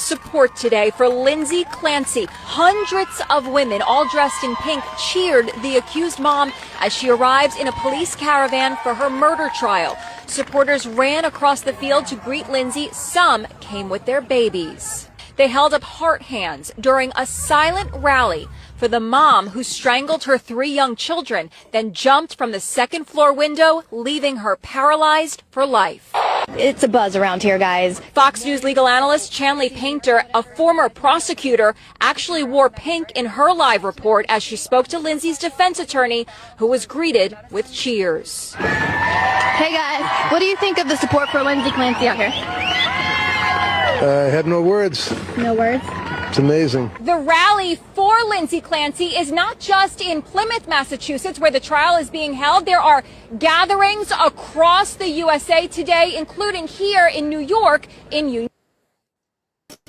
support today for Lindsay Clancy. Hundreds of women, all dressed in pink, cheered the accused mom as she arrives in a police caravan for her murder trial. Supporters ran across the field to greet Lindsay. Some came with their babies. They held up heart hands during a silent rally for the mom who strangled her 3 young children, then jumped from the second-floor window, leaving her paralyzed for life. It's a buzz around here, guys. Fox News legal analyst Chanley Painter, a former prosecutor, actually wore pink in her live report as she spoke to Lindsay's defense attorney, who was greeted with cheers. Hey, guys. What do you think of the support for Lindsay Clancy out here? I have no words. No words? It's amazing. The rally for Lindsay Clancy is not just in Plymouth, Massachusetts, where the trial is being held. There are gatherings across the USA today, including here in New York, in Union.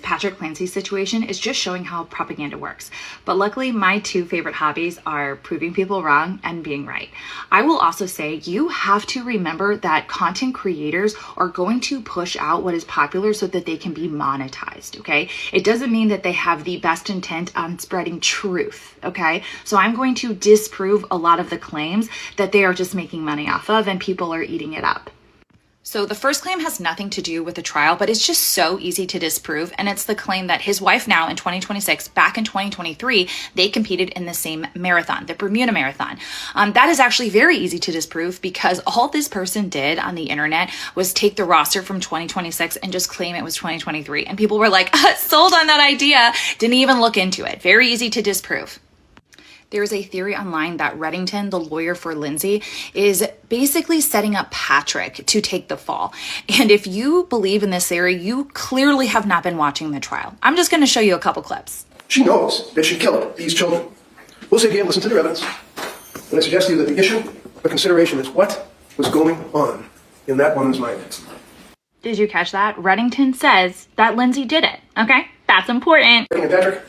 Patrick Clancy's situation is just showing how propaganda works. But luckily, my 2 favorite hobbies are proving people wrong and being right. I will also say you have to remember that content creators are going to push out what is popular so that they can be monetized, okay? It doesn't mean that they have the best intent on spreading truth, okay? So I'm going to disprove a lot of the claims that they are just making money off of and people are eating it up. So the first claim has nothing to do with the trial, but it's just so easy to disprove. And it's the claim that his wife now in 2026, back in 2023, they competed in the same marathon, the Bermuda Marathon. That is actually very easy to disprove because all this person did on the internet was take the roster from 2026 and just claim it was 2023. And people were like, sold on that idea, didn't even look into it. Very easy to disprove. There's a theory online that Reddington, the lawyer for Lindsay, is basically setting up Patrick to take the fall. And if you believe in this theory, you clearly have not been watching the trial. I'm just going to show you a couple clips. She knows that she killed these children. We'll sit here and listen to their evidence. And I suggest to you that the issue of consideration is what was going on in that woman's mind. Did you catch that? Reddington says that Lindsay did it. Okay? That's important. And Patrick,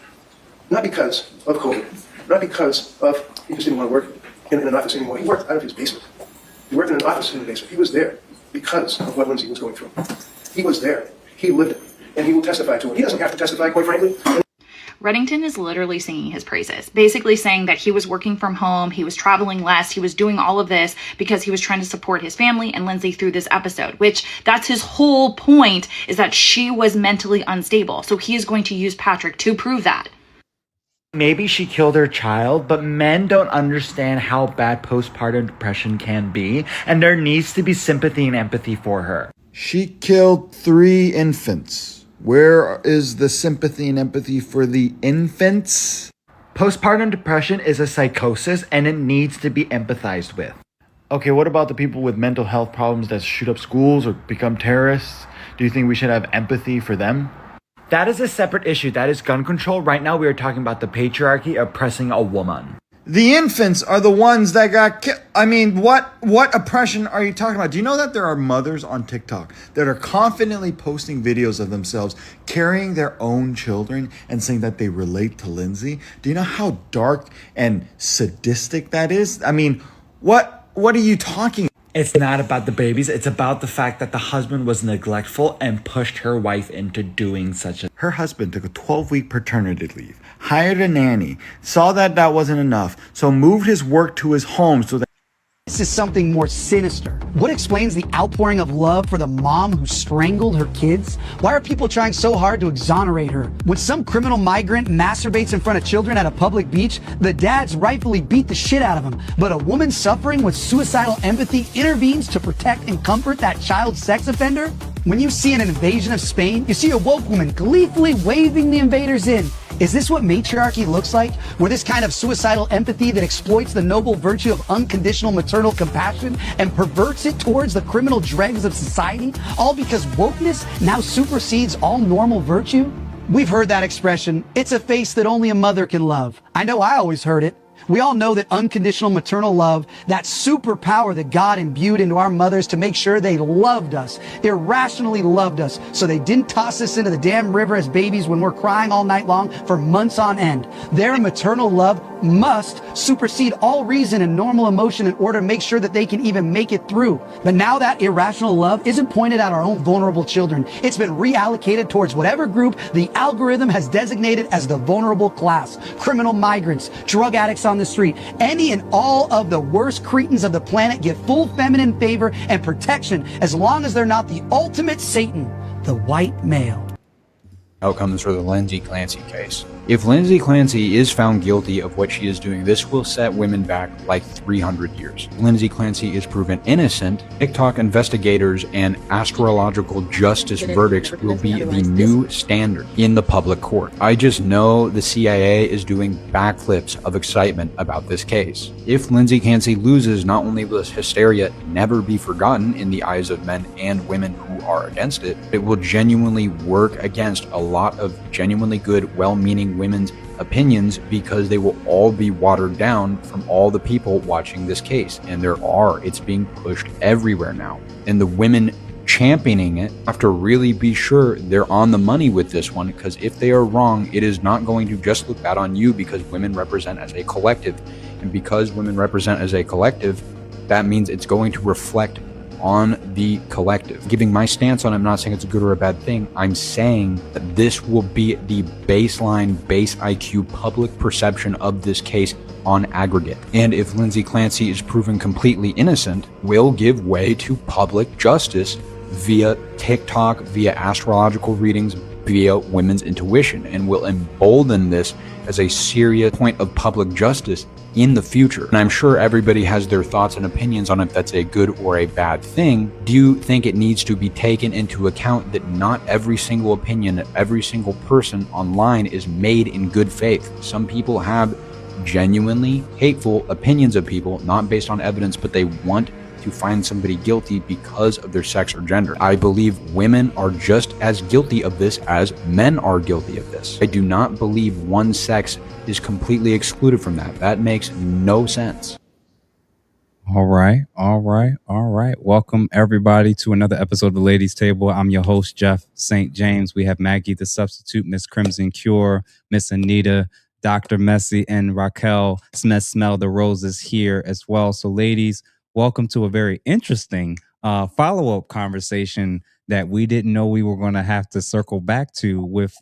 not because of COVID. Not because of he just didn't want to work in an office anymore. He worked out of his basement. He worked in an office in the basement. He was there because of what Lindsay was going through. He was there. He lived it. And he will testify to it. He doesn't have to testify, quite frankly. Reddington is literally singing his praises, basically saying that he was working from home, he was traveling less, he was doing all of this because he was trying to support his family and Lindsay through this episode, which that's his whole point, is that she was mentally unstable. So he is going to use Patrick to prove that. Maybe she killed her child, but men don't understand how bad postpartum depression can be, and there needs to be sympathy and empathy for her. She killed 3 infants. Where is the sympathy and empathy for the infants? Postpartum depression is a psychosis, and it needs to be empathized with. Okay, what about the people with mental health problems that shoot up schools or become terrorists? Do you think we should have empathy for them? That is a separate issue. That is gun control. Right now, we are talking about the patriarchy oppressing a woman. The infants are the ones that got killed. I mean, what oppression are you talking about? Do you know that there are mothers on TikTok that are confidently posting videos of themselves carrying their own children and saying that they relate to Lindsay? Do you know how dark and sadistic that is? I mean, what are you talking about? It's not about the babies. It's about the fact that the husband was neglectful and pushed her wife into doing such a... Her husband took a 12-week paternity leave, hired a nanny, saw that wasn't enough, so moved his work to his home so that... This is something more sinister. What explains the outpouring of love for the mom who strangled her kids? Why are people trying so hard to exonerate her? When some criminal migrant masturbates in front of children at a public beach, the dads rightfully beat the shit out of him. But a woman suffering with suicidal empathy intervenes to protect and comfort that child sex offender? When you see an invasion of Spain, you see a woke woman gleefully waving the invaders in. Is this what matriarchy looks like? Where this kind of suicidal empathy that exploits the noble virtue of unconditional maternal compassion and perverts it towards the criminal dregs of society, all because wokeness now supersedes all normal virtue? We've heard that expression, it's a face that only a mother can love. I know I always heard it. We all know that unconditional maternal love, that superpower that God imbued into our mothers to make sure they loved us, irrationally loved us, so they didn't toss us into the damn river as babies when we're crying all night long for months on end. Their maternal love must supersede all reason and normal emotion in order to make sure that they can even make it through. But now that irrational love isn't pointed at our own vulnerable children. It's been reallocated towards whatever group the algorithm has designated as the vulnerable class. Criminal migrants, drug addicts on the street, any and all of the worst cretins of the planet get full feminine favor and protection as long as they're not the ultimate Satan, the white male. Outcomes for the Lindsay Clancy case. If Lindsay Clancy is found guilty of what she is doing, this will set women back like 300 years. Lindsay Clancy is proven innocent. TikTok investigators and astrological justice verdicts will be the new standard in the public court. I just know the CIA is doing backflips of excitement about this case. If Lindsay Clancy loses, not only will this hysteria never be forgotten in the eyes of men and women who are against it, it will genuinely work against a lot of genuinely good, well-meaning women's opinions, because they will all be watered down from all the people watching this case. And it's being pushed everywhere now. And the women championing it have to really be sure they're on the money with this one, because if they are wrong, it is not going to just look bad on you, because women represent as a collective. And because women represent as a collective, that means it's going to reflect on the collective. Giving my stance on it, I'm not saying it's a good or a bad thing. I'm saying that this will be the baseline, base IQ public perception of this case on aggregate. And if Lindsay Clancy is proven completely innocent, will give way to public justice via TikTok, via astrological readings, via women's intuition, and will embolden this as a serious point of public justice in the future. And I'm sure everybody has their thoughts and opinions on if that's a good or a bad thing. Do you think it needs to be taken into account that not every single opinion, every single person online is made in good faith? Some people have genuinely hateful opinions of people, not based on evidence, but they want to find somebody guilty because of their sex or gender. I believe women are just as guilty of this as men are guilty of this. I do not believe one sex is completely excluded from that. That makes no sense. All right. Welcome everybody to another episode of the Ladies Table. I'm your host, Jeff St. James. We have Maggie the Substitute, Miss Crimson Cure, Miss Anita, Dr. Messi, and Raquel Smell the Roses here as well. So ladies, welcome to a very interesting follow-up conversation that we didn't know we were going to have to circle back to with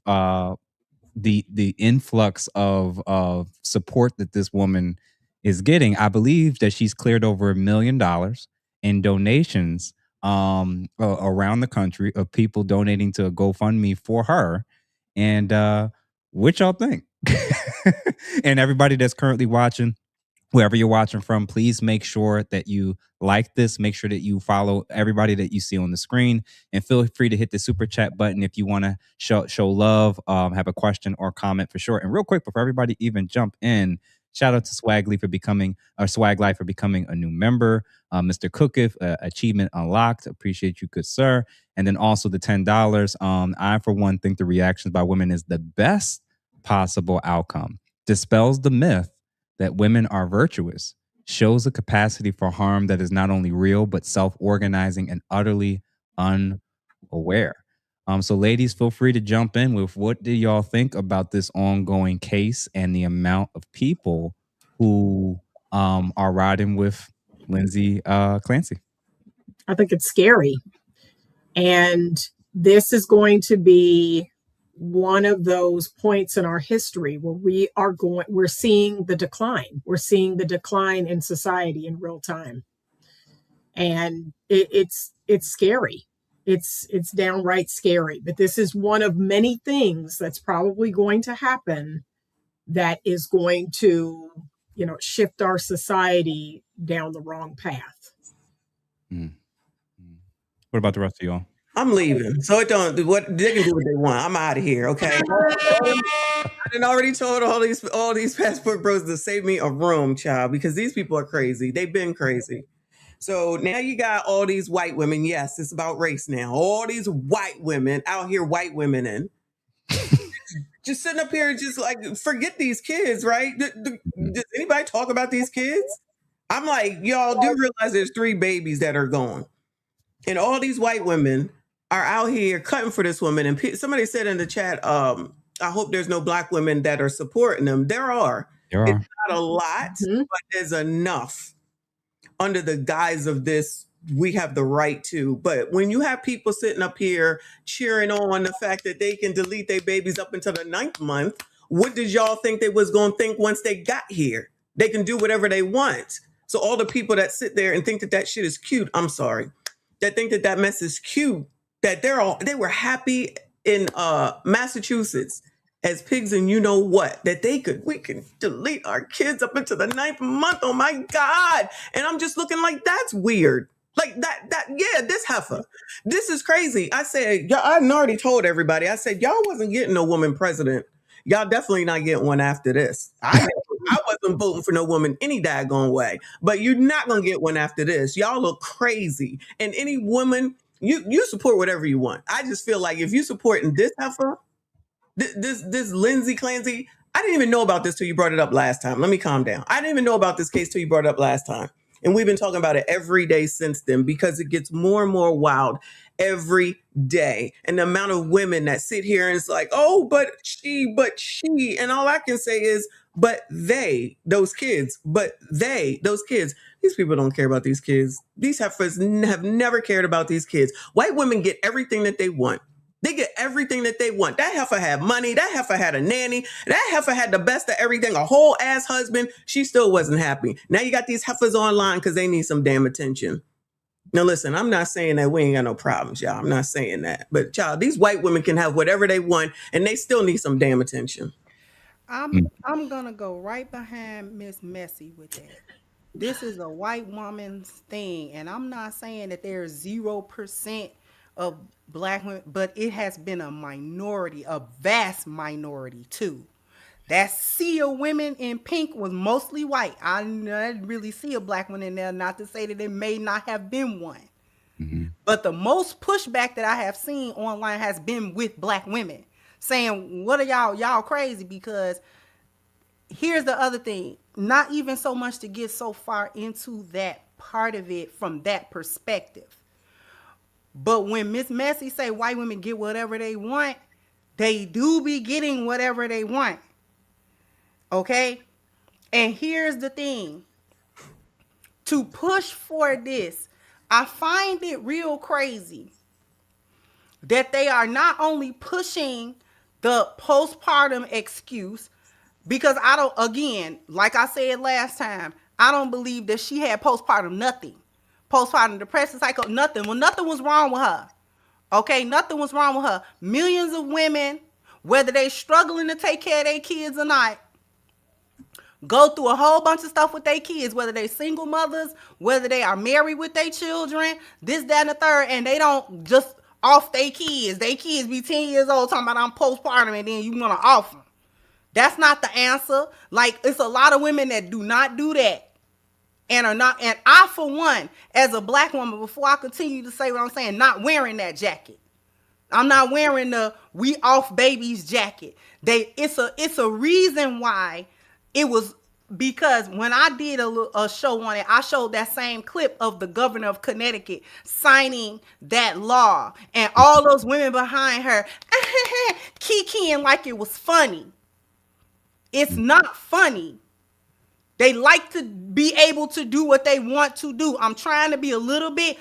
the influx of support that this woman is getting. I believe that she's cleared over $1 million in donations around the country of people donating to a GoFundMe for her. And what y'all think? And everybody that's currently watching, wherever you're watching from, please make sure that you like this. Make sure that you follow everybody that you see on the screen, and feel free to hit the super chat button if you want to show love, have a question or comment for sure. And real quick, before everybody even jump in, shout out to Swag Life for becoming a new member. Mr. Cookif, achievement unlocked. Appreciate you, good sir. And then also the $10. I, for one, think the reactions by women is the best possible outcome. Dispels the myth that women are virtuous, shows a capacity for harm that is not only real, but self-organizing and utterly unaware. So ladies, feel free to jump in with what do y'all think about this ongoing case and the amount of people who are riding with Lindsay Clancy? I think it's scary. And this is going to be one of those points in our history where we're seeing the decline. We're seeing the decline in society in real time. And it's scary. It's downright scary. But this is one of many things that's probably going to happen that is going to, shift our society down the wrong path. Mm. What about the rest of y'all? I'm leaving. So they can do what they want. I'm out of here. Okay. I done already told all these passport bros to save me a room, child, because these people are crazy. They've been crazy. So now you got all these white women. Yes, it's about race now. All these white women out here, white women in. Just sitting up here and just like, forget these kids, right? Does anybody talk about these kids? I'm like, y'all do realize there's 3 babies that are gone. And all these white women are out here cutting for this woman. And somebody said in the chat, I hope there's no black women that are supporting them. There are. There It's are. not a lot, but there's enough under the guise of this. We have the right to. But when you have people sitting up here cheering on the fact that they can delete their babies up until the 9th month, what did y'all think they was going to think once they got here? They can do whatever they want. So all the people that sit there and think that that shit is cute, I'm sorry, that think that that mess is cute, that they were happy in Massachusetts as pigs and you know what, that we can delete our kids up into the 9th month. Oh my God. And I'm just looking like, that's weird. Like yeah, this heifer. This is crazy. I said, I already told everybody, I said, y'all wasn't getting no woman president. Y'all definitely not getting one after this. I wasn't voting for no woman any daggone way, but you're not going to get one after this. Y'all look crazy. And any woman, you support whatever you want. I just feel like if you supporting this heifer, this Lindsay Clancy, I didn't even know about this till you brought it up last time. Let me calm down. I didn't even know about this case till you brought it up last time. And we've been talking about it every day since then because it gets more and more wild every day. And the amount of women that sit here and it's like, oh, but she. And all I can say is, but they, those kids, these people don't care about these kids. These heifers have never cared about these kids. White women get everything that they want. They get everything that they want. That heifer had money. That heifer had a nanny. That heifer had the best of everything, a whole ass husband. She still wasn't happy. Now you got these heifers online because they need some damn attention. Now listen, I'm not saying that we ain't got no problems, y'all. I'm not saying that. But y'all, these white women can have whatever they want and they still need some damn attention. I'm gonna go right behind Miss Messy with that. This is a white woman's thing, and I'm not saying that there's 0% of black women, but it has been a minority, a vast minority too. That sea of women in pink was mostly white. I didn't really see a black one in there, not to say that it may not have been one. But the most pushback that I have seen online has been with black women saying, what are y'all crazy? Because here's the other thing, not even so much to get so far into that part of it from that perspective. But when Miss Messy say white women get whatever they want, they do be getting whatever they want. Okay? And here's the thing. To push for this, I find it real crazy that they are not only pushing the postpartum excuse, because I don't, again, like I said last time, I don't believe that she had postpartum nothing. Postpartum depression cycle, nothing. Well, nothing was wrong with her. Okay, nothing was wrong with her. Millions of women, whether they struggling to take care of their kids or not, go through a whole bunch of stuff with their kids, whether they single mothers, whether they are married with their children, this, that, and the third, and they don't just off their kids. Their kids be 10 years old talking about I'm postpartum and then you want to off them. That's not the answer. Like, it's a lot of women that do not do that. And are not, and I, for one, as a black woman, before I continue to say what I'm saying, not wearing that jacket. I'm not wearing the we off babies jacket. It's a reason why it was, because when I did a show on it, I showed that same clip of the governor of Connecticut signing that law and all those women behind her kikiing like it was funny. It's not funny. They like to be able to do what they want to do. I'm trying to be a little bit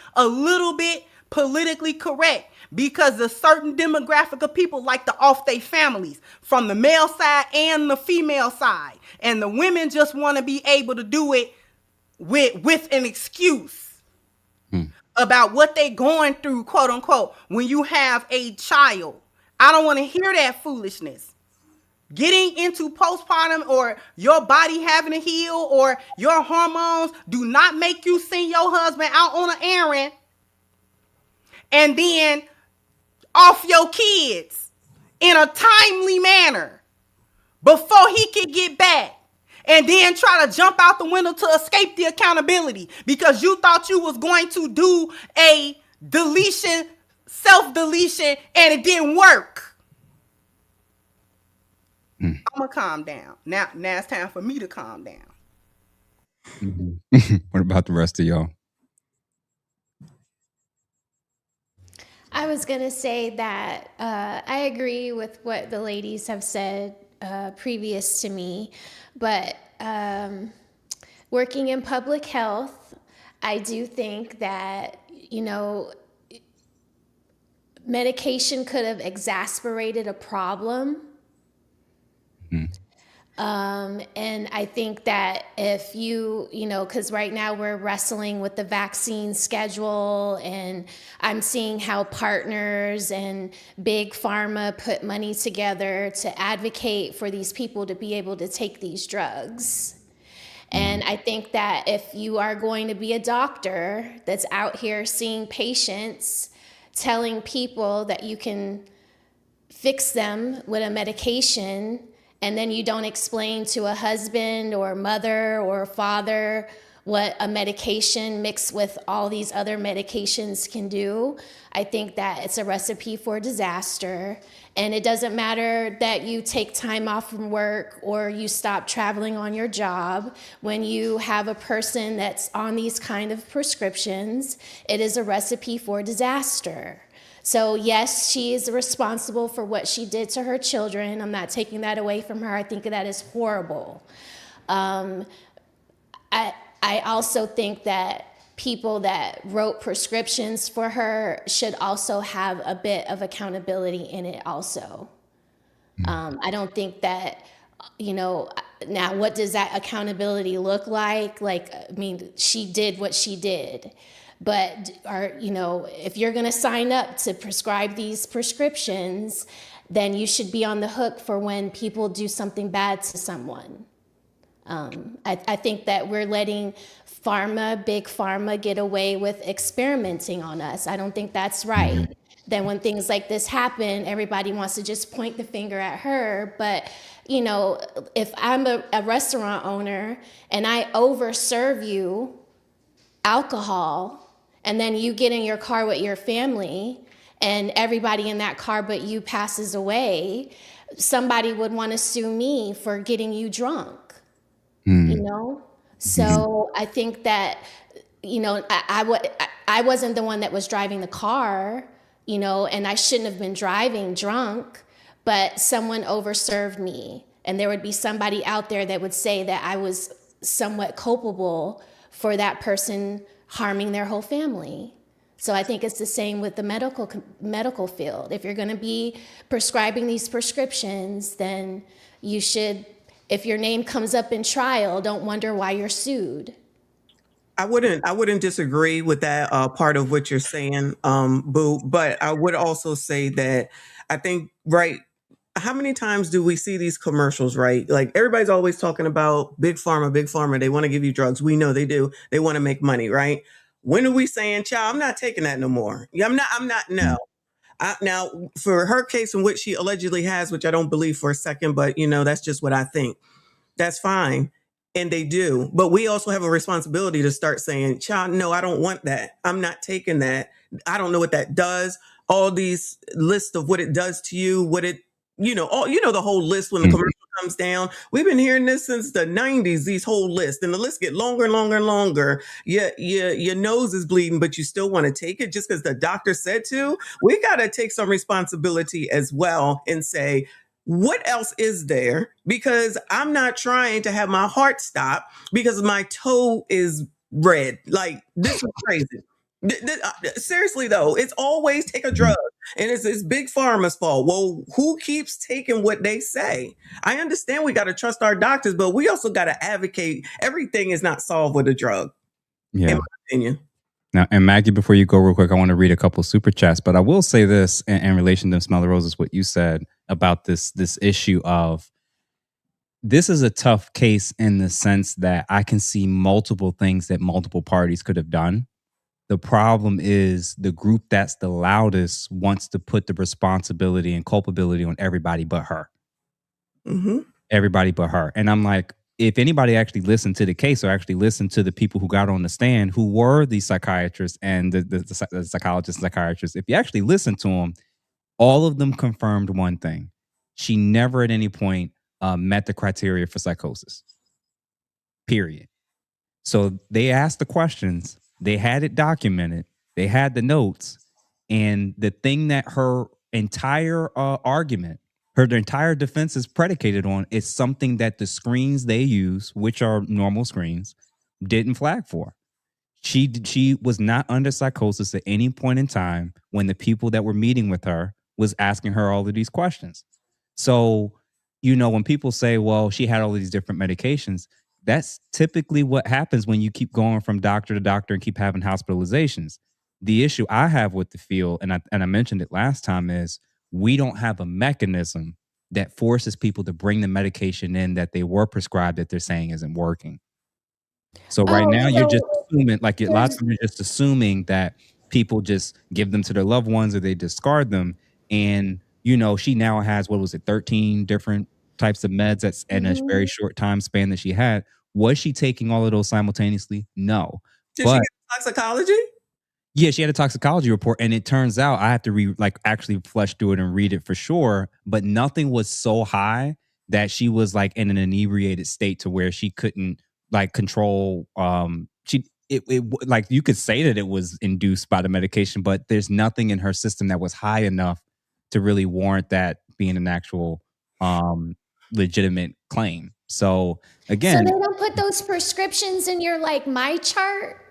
politically correct because a certain demographic of people like to off their families from the male side and the female side. And the women just want to be able to do it with an excuse about what they going through, quote unquote, when you have a child. I don't want to hear that foolishness. Getting into postpartum or your body having to heal or your hormones do not make you send your husband out on an errand and then off your kids in a timely manner before he can get back and then try to jump out the window to escape the accountability because you thought you was going to do a deletion, self-deletion, and it didn't work. I'm gonna calm down. Now it's time for me to calm down. What about the rest of y'all? I was going to say that I agree with what the ladies have said previous to me, but working in public health, I do think that, medication could have exacerbated a problem. And I think that if because right now we're wrestling with the vaccine schedule, and I'm seeing how partners and big pharma put money together to advocate for these people to be able to take these drugs. And I think that if you are going to be a doctor that's out here seeing patients, telling people that you can fix them with a medication, and then you don't explain to a husband or a mother or a father what a medication mixed with all these other medications can do, I think that it's a recipe for disaster. And it doesn't matter that you take time off from work or you stop traveling on your job. When you have a person that's on these kind of prescriptions, it is a recipe for disaster. So yes, she is responsible for what she did to her children. I'm not taking that away from her. I think that is horrible. I also think that people that wrote prescriptions for her should also have a bit of accountability in it also. I don't think that, now what does that accountability look like? She did what she did. But if you're going to sign up to prescribe these prescriptions, then you should be on the hook for when people do something bad to someone. I think that we're letting big pharma get away with experimenting on us. I don't think that's right. Then when things like this happen, everybody wants to just point the finger at her. But, if I'm a restaurant owner and I overserve you alcohol, and then you get in your car with your family and everybody in that car but you passes away, somebody would want to sue me for getting you drunk, So I think that, I wasn't the one that was driving the car, and I shouldn't have been driving drunk, but someone overserved me. And there would be somebody out there that would say that I was somewhat culpable for that person harming their whole family. So I think it's the same with the medical field. If you're going to be prescribing these prescriptions, then you should, if your name comes up in trial, don't wonder why you're sued. I wouldn't disagree with that part of what you're saying, Boo. But I would also say that I think, right, how many times do we see these commercials, right? Like everybody's always talking about big pharma, big pharma. They want to give you drugs. We know they do. They want to make money, right? When are we saying, child, I'm not taking that no more? Yeah, I'm not, no. Now, for her case in which she allegedly has, which I don't believe for a second, but that's just what I think. That's fine. And they do. But we also have a responsibility to start saying, child, no, I don't want that. I'm not taking that. I don't know what that does. All these lists of what it does to you, what it, the whole list when the commercial comes down. We've been hearing this since the 90s, these whole lists, and the lists get longer and longer and longer. Your nose is bleeding, but you still want to take it just because the doctor said to. We got to take some responsibility as well and say, what else is there? Because I'm not trying to have my heart stop because my toe is red. Like, this is crazy. Seriously, though, it's always take a drug and it's big pharma's fault. Well, who keeps taking what they say? I understand we got to trust our doctors, but we also got to advocate. Everything is not solved with a drug, in my opinion. Now, and Maggie, before you go real quick, I want to read a couple super chats, but I will say this in relation to Smell the Roses, what you said about this issue of, this is a tough case in the sense that I can see multiple things that multiple parties could have done. The problem is the group that's the loudest wants to put the responsibility and culpability on everybody but her. Mm-hmm. Everybody but her. And I'm like, if anybody actually listened to the case or actually listened to the people who got on the stand, who were the psychiatrists and the psychologists and psychiatrists, if you actually listen to them, all of them confirmed one thing. She never at any point met the criteria for psychosis. Period. So they asked the questions. They had it documented. They had the notes. And the thing that her entire argument, Her entire defense is predicated on it's something that the screens they use, which are normal screens, didn't flag for. She was not under psychosis at any point in time when the people that were meeting with her was asking her all of these questions. So, when people say, well, she had all of these different medications, that's typically what happens when you keep going from doctor to doctor and keep having hospitalizations. The issue I have with the field, and I mentioned it last time, is we don't have a mechanism that forces people to bring the medication in that they were prescribed that they're saying isn't working. So right now you're just assuming, like a lot of them, you're just assuming that people just give them to their loved ones or they discard them. And she now has, what was it, 13 different types of meds that's in a very short time span that she had. Was she taking all of those simultaneously? No. Did she get toxicology? Yeah, she had a toxicology report, and it turns out I have to actually flesh through it and read it for sure. But nothing was so high that she was like in an inebriated state to where she couldn't like control. Like you could say that it was induced by the medication, but there's nothing in her system that was high enough to really warrant that being an actual legitimate claim. So again, so they don't put those prescriptions in your like my chart.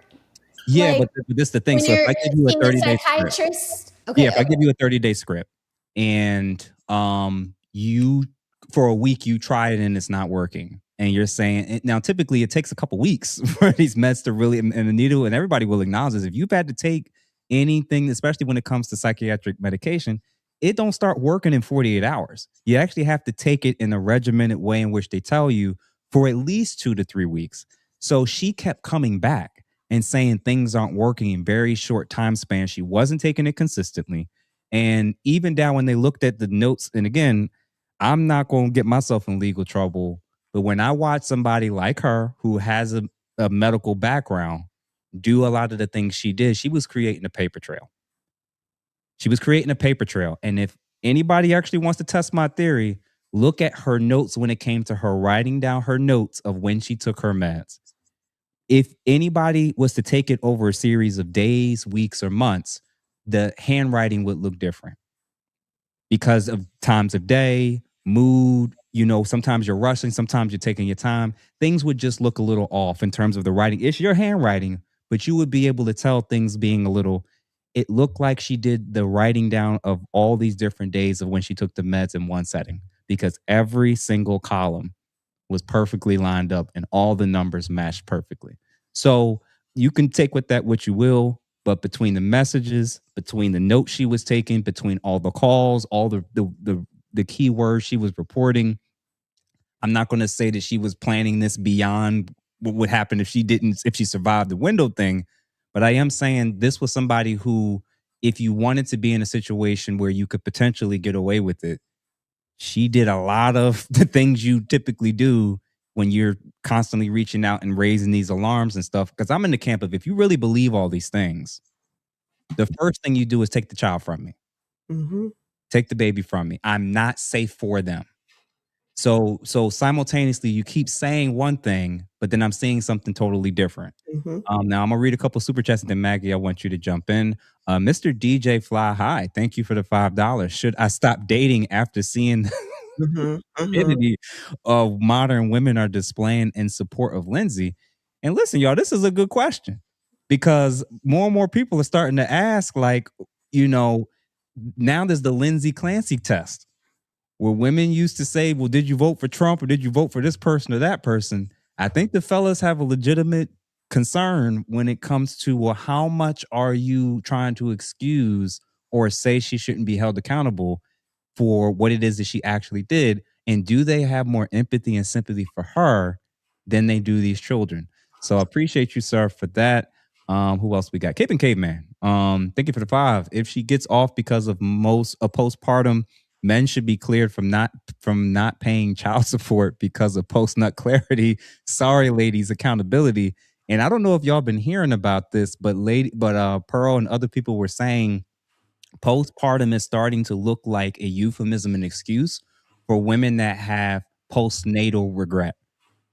Yeah, but this is the thing. So if I give you a 30-day script, if I give you a 30-day script and you for a week you try it and it's not working, and you're saying now typically it takes a couple weeks for these meds to really, and the needle, and everybody will acknowledge this. If you've had to take anything, especially when it comes to psychiatric medication, it don't start working in 48 hours. You actually have to take it in a regimented way in which they tell you for at least 2 to 3 weeks. So she kept coming back and saying things aren't working in very short time spans. She wasn't taking it consistently. And even down when they looked at the notes, and again, I'm not going to get myself in legal trouble, but when I watch somebody like her who has a medical background do a lot of the things she did, she was creating a paper trail. And if anybody actually wants to test my theory, look at her notes when it came to her writing down her notes of when she took her meds. If anybody was to take it over a series of days, weeks, or months, the handwriting would look different because of times of day, mood. Sometimes you're rushing, sometimes you're taking your time. Things would just look a little off in terms of the writing. It's your handwriting, but you would be able to tell things being a little. It looked like she did the writing down of all these different days of when she took the meds in one setting, because every single column was perfectly lined up and all the numbers matched perfectly. So you can take with that what you will, but between the messages, between the notes she was taking, between all the calls, all the keywords she was reporting, I'm not going to say that she was planning this beyond what would happen if she survived the window thing. But I am saying this was somebody who, if you wanted to be in a situation where you could potentially get away with it, she did a lot of the things you typically do when you're constantly reaching out and raising these alarms and stuff. Because I'm in the camp of, if you really believe all these things, the first thing you do is take the child from me. Mm-hmm. Take the baby from me. I'm not safe for them. So simultaneously, you keep saying one thing, but then I'm seeing something totally different. Mm-hmm. Now I'm gonna read a couple super chats, and then Maggie, I want you to jump in. Mr. DJ Fly High, thank you for the $5. Should I stop dating after seeing the stupidity of modern women are displaying in support of Lindsay? And listen, y'all, this is a good question, because more and more people are starting to ask, like, now there's the Lindsay Clancy test, where women used to say, well, did you vote for Trump or did you vote for this person or that person? I think the fellas have a legitimate concern when it comes to, well, how much are you trying to excuse or say she shouldn't be held accountable for what it is that she actually did? And do they have more empathy and sympathy for her than they do these children? So I appreciate you, sir, for that. Who else we got? Cape and Caveman. Thank you for the 5. If she gets off because of postpartum, men should be cleared from not paying child support because of post-nut clarity. Sorry, ladies, accountability. And I don't know if y'all been hearing about this, but Pearl and other people were saying postpartum is starting to look like a euphemism and excuse for women that have postnatal regret,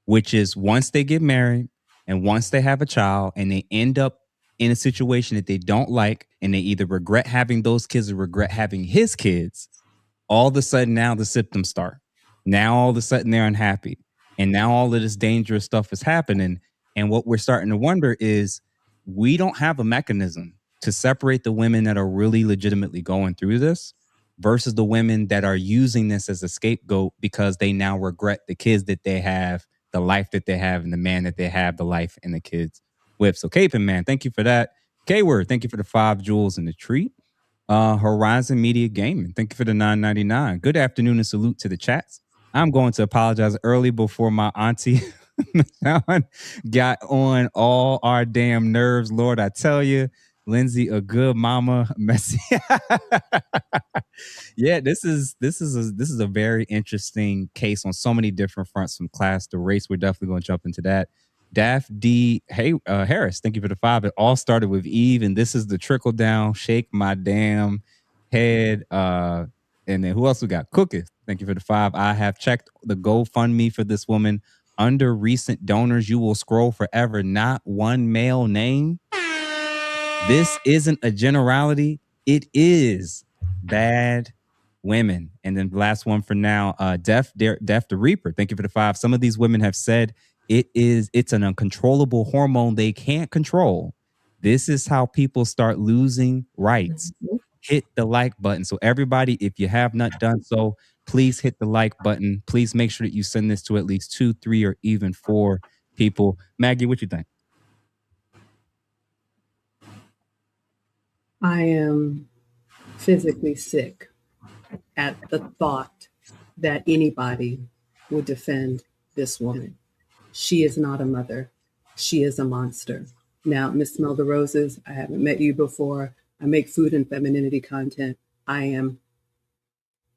which is once they get married and once they have a child and they end up in a situation that they don't like, and they either regret having those kids or regret having his kids, All of a sudden now the symptoms start. Now all of a sudden they're unhappy. And now all of this dangerous stuff is happening. And what we're starting to wonder is we don't have a mechanism to separate the women that are really legitimately going through this versus the women that are using this as a scapegoat because they now regret the kids that they have, the life that they have, and the man that they have, the life and the kids with. So Capin, man, thank you for that. K-Word, thank you for the 5 jewels and the treat. Horizon Media Gaming, thank you for the $9.99. Good afternoon and salute to the chats. I'm going to apologize early before my auntie got on all our damn nerves. Lord, I tell you, Lindsay, a good mama, messy. Yeah, this is a very interesting case on so many different fronts, from class to race. We're definitely going to jump into that. Daph D. Harris, thank you for the 5. It all started with Eve, and this is the trickle down. Shake my damn head. And then who else we got? Cooketh, thank you for the 5. I have checked the GoFundMe for this woman. Under recent donors, you will scroll forever. Not one male name. This isn't a generality. It is bad women. And then the last one for now, Deaf the Reaper. Thank you for the 5. Some of these women have said it's an uncontrollable hormone they can't control. This is how people start losing rights. Hit the like button. So everybody, if you have not done so, please hit the like button. Please make sure that you send this to at least 2, 3, or even 4 people. Maggie, what you think? I am physically sick at the thought that anybody would defend this woman. She is not a mother. She is a monster. Now, Miss Smell the Roses, I haven't met you before. I make food and femininity content. I am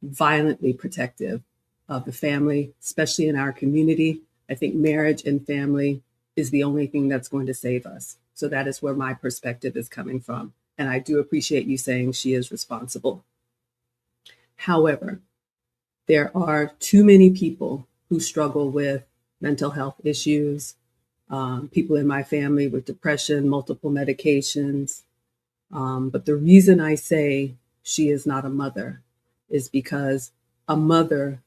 violently protective of the family, especially in our community. I think marriage and family is the only thing that's going to save us. So that is where my perspective is coming from. And I do appreciate you saying she is responsible. However, there are too many people who struggle with mental health issues, people in my family with depression, multiple medications. But the reason I say she is not a mother is because a mother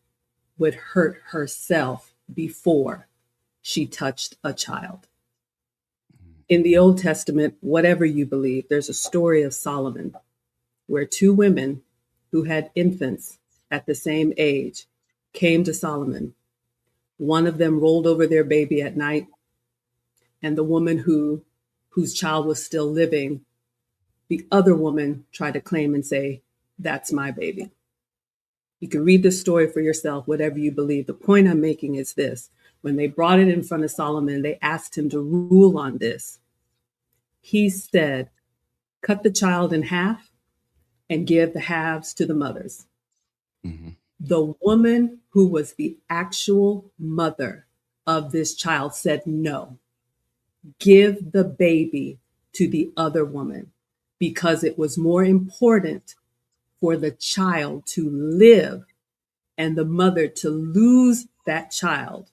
would hurt herself before she touched a child. In the Old Testament, whatever you believe, there's a story of Solomon where 2 women who had infants at the same age came to Solomon. One of them rolled over their baby at night, and the woman whose child was still living, the other woman tried to claim and say, "That's my baby." You can read the story for yourself, whatever you believe. The point I'm making is this. When they brought it in front of Solomon, they asked him to rule on this. He said, cut the child in half and give the halves to the mothers. Mm-hmm. The woman who was the actual mother of this child said, no, give the baby to the other woman, because it was more important for the child to live and the mother to lose that child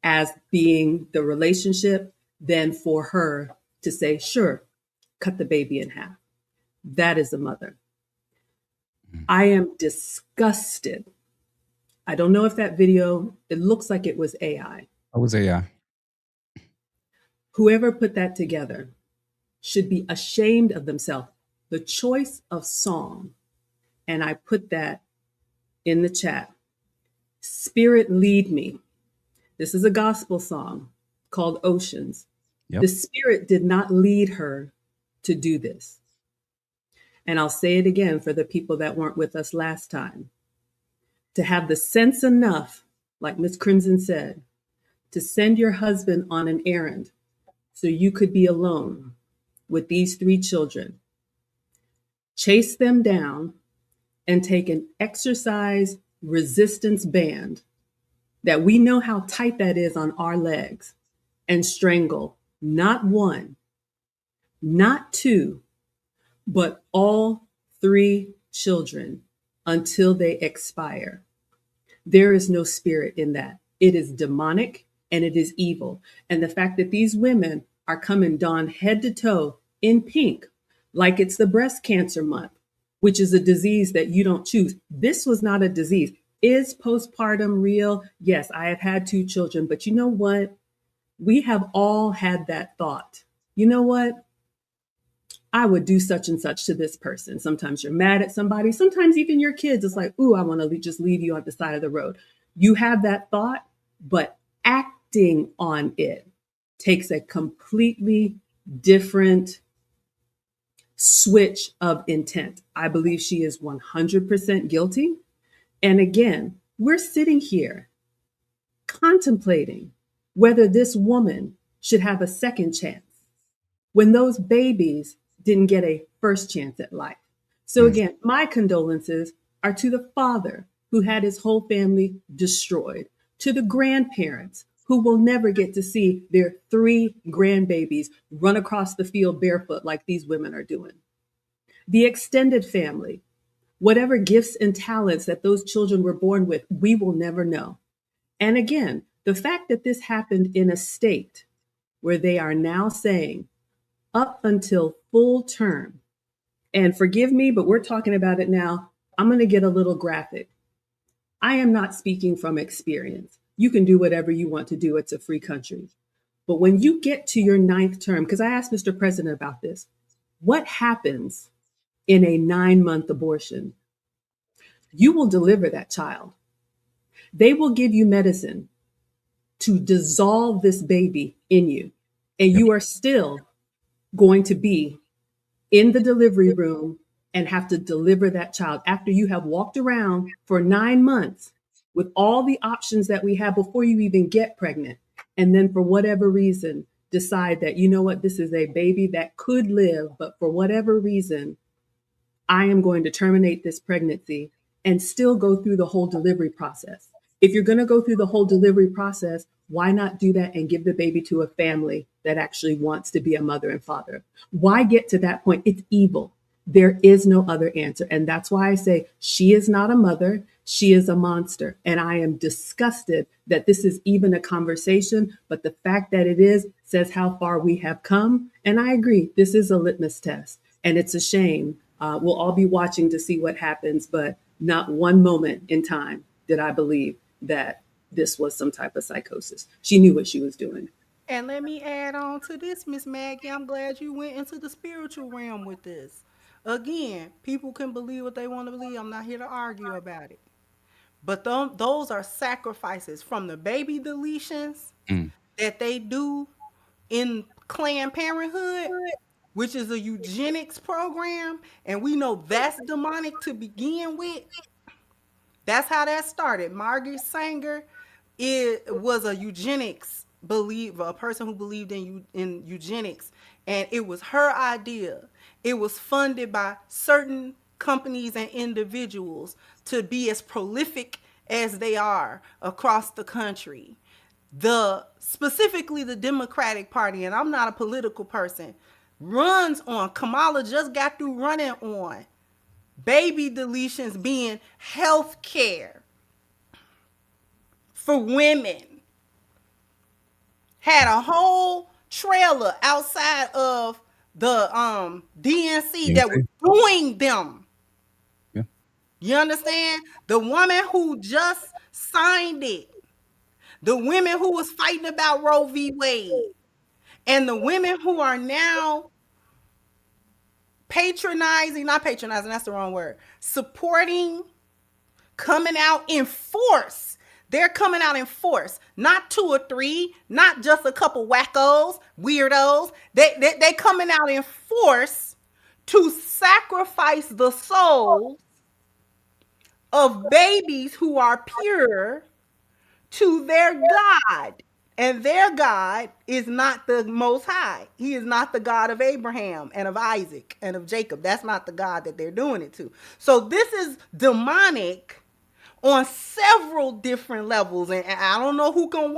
as being the relationship than for her to say, sure, cut the baby in half. That is a mother. I am disgusted. I don't know if that video, it looks like it was AI. It was AI. Whoever put that together should be ashamed of themselves. The choice of song, and I put that in the chat. Spirit Lead Me. This is a gospel song called Oceans. Yep. The Spirit did not lead her to do this. And I'll say it again for the people that weren't with us last time. To have the sense enough, like Miss Crimson said, to send your husband on an errand so you could be alone with these 3 children, chase them down, and take an exercise resistance band that we know how tight that is on our legs and strangle not 1, not 2, but all 3 children until they expire. There is no spirit in that. It is demonic and it is evil. And the fact that these women are coming donned head to toe in pink, like it's the breast cancer month, which is a disease that you don't choose. This was not a disease. Is postpartum real? Yes, I have had 2 children, but you know what? We have all had that thought. You know what? I would do such and such to this person. Sometimes you're mad at somebody. Sometimes even your kids, it's like, ooh, I want to just leave you on the side of the road. You have that thought, but acting on it takes a completely different switch of intent. I believe she is 100% guilty. And again, we're sitting here contemplating whether this woman should have a second chance when those babies didn't get a first chance at life. So again, my condolences are to the father who had his whole family destroyed, to the grandparents who will never get to see their 3 grandbabies run across the field barefoot like these women are doing. The extended family, whatever gifts and talents that those children were born with, we will never know. And again, the fact that this happened in a state where they are now saying up until full term, and forgive me, but we're talking about it now, I'm going to get a little graphic. I am not speaking from experience. You can do whatever you want to do. It's a free country. But when you get to your 9th term, because I asked Mr. President about this, what happens in a 9-month abortion? You will deliver that child. They will give you medicine to dissolve this baby in you. And you are still going to be in the delivery room and have to deliver that child after you have walked around for 9 months with all the options that we have before you even get pregnant. And then for whatever reason, decide that, you know what, this is a baby that could live, but for whatever reason, I am going to terminate this pregnancy and still go through the whole delivery process. If you're going to go through the whole delivery process, why not do that and give the baby to a family that actually wants to be a mother and father? Why get to that point? It's evil. There is no other answer. And that's why I say she is not a mother. She is a monster. And I am disgusted that this is even a conversation. But the fact that it is says how far we have come. And I agree, this is a litmus test. And it's a shame. We'll all be watching to see what happens. But not one moment in time did I believe that this was some type of psychosis. She knew what she was doing. And let me add on to this, Miss Maggie. I'm glad you went into the spiritual realm with this. Again, people can believe what they want to believe. I'm not here to argue about it. But those are sacrifices from the baby deletions that they do in Planned Parenthood, which is a eugenics program. And we know that's demonic to begin with. That's how that started. Margaret Sanger was a eugenics believer, a person who believed in eugenics. And it was her idea. It was funded by certain companies and individuals to be as prolific as they are across the country. Specifically the Democratic Party, and I'm not a political person, runs on, Kamala just got through running on baby deletions being health care for women. Had a whole trailer outside of the DNC that was doing them. Yeah. You understand? The woman who just signed it, the women who was fighting about Roe v. Wade, and the women who are now not patronizing, that's the wrong word, supporting, coming out in force. They're coming out in force, not 2 or 3, not just a couple wackos, weirdos. They coming out in force to sacrifice the souls of babies who are pure to their God. And their God is not the Most High. He is not the God of Abraham and of Isaac and of Jacob. That's not the God that they're doing it to. So this is demonic on several different levels. And I don't know who can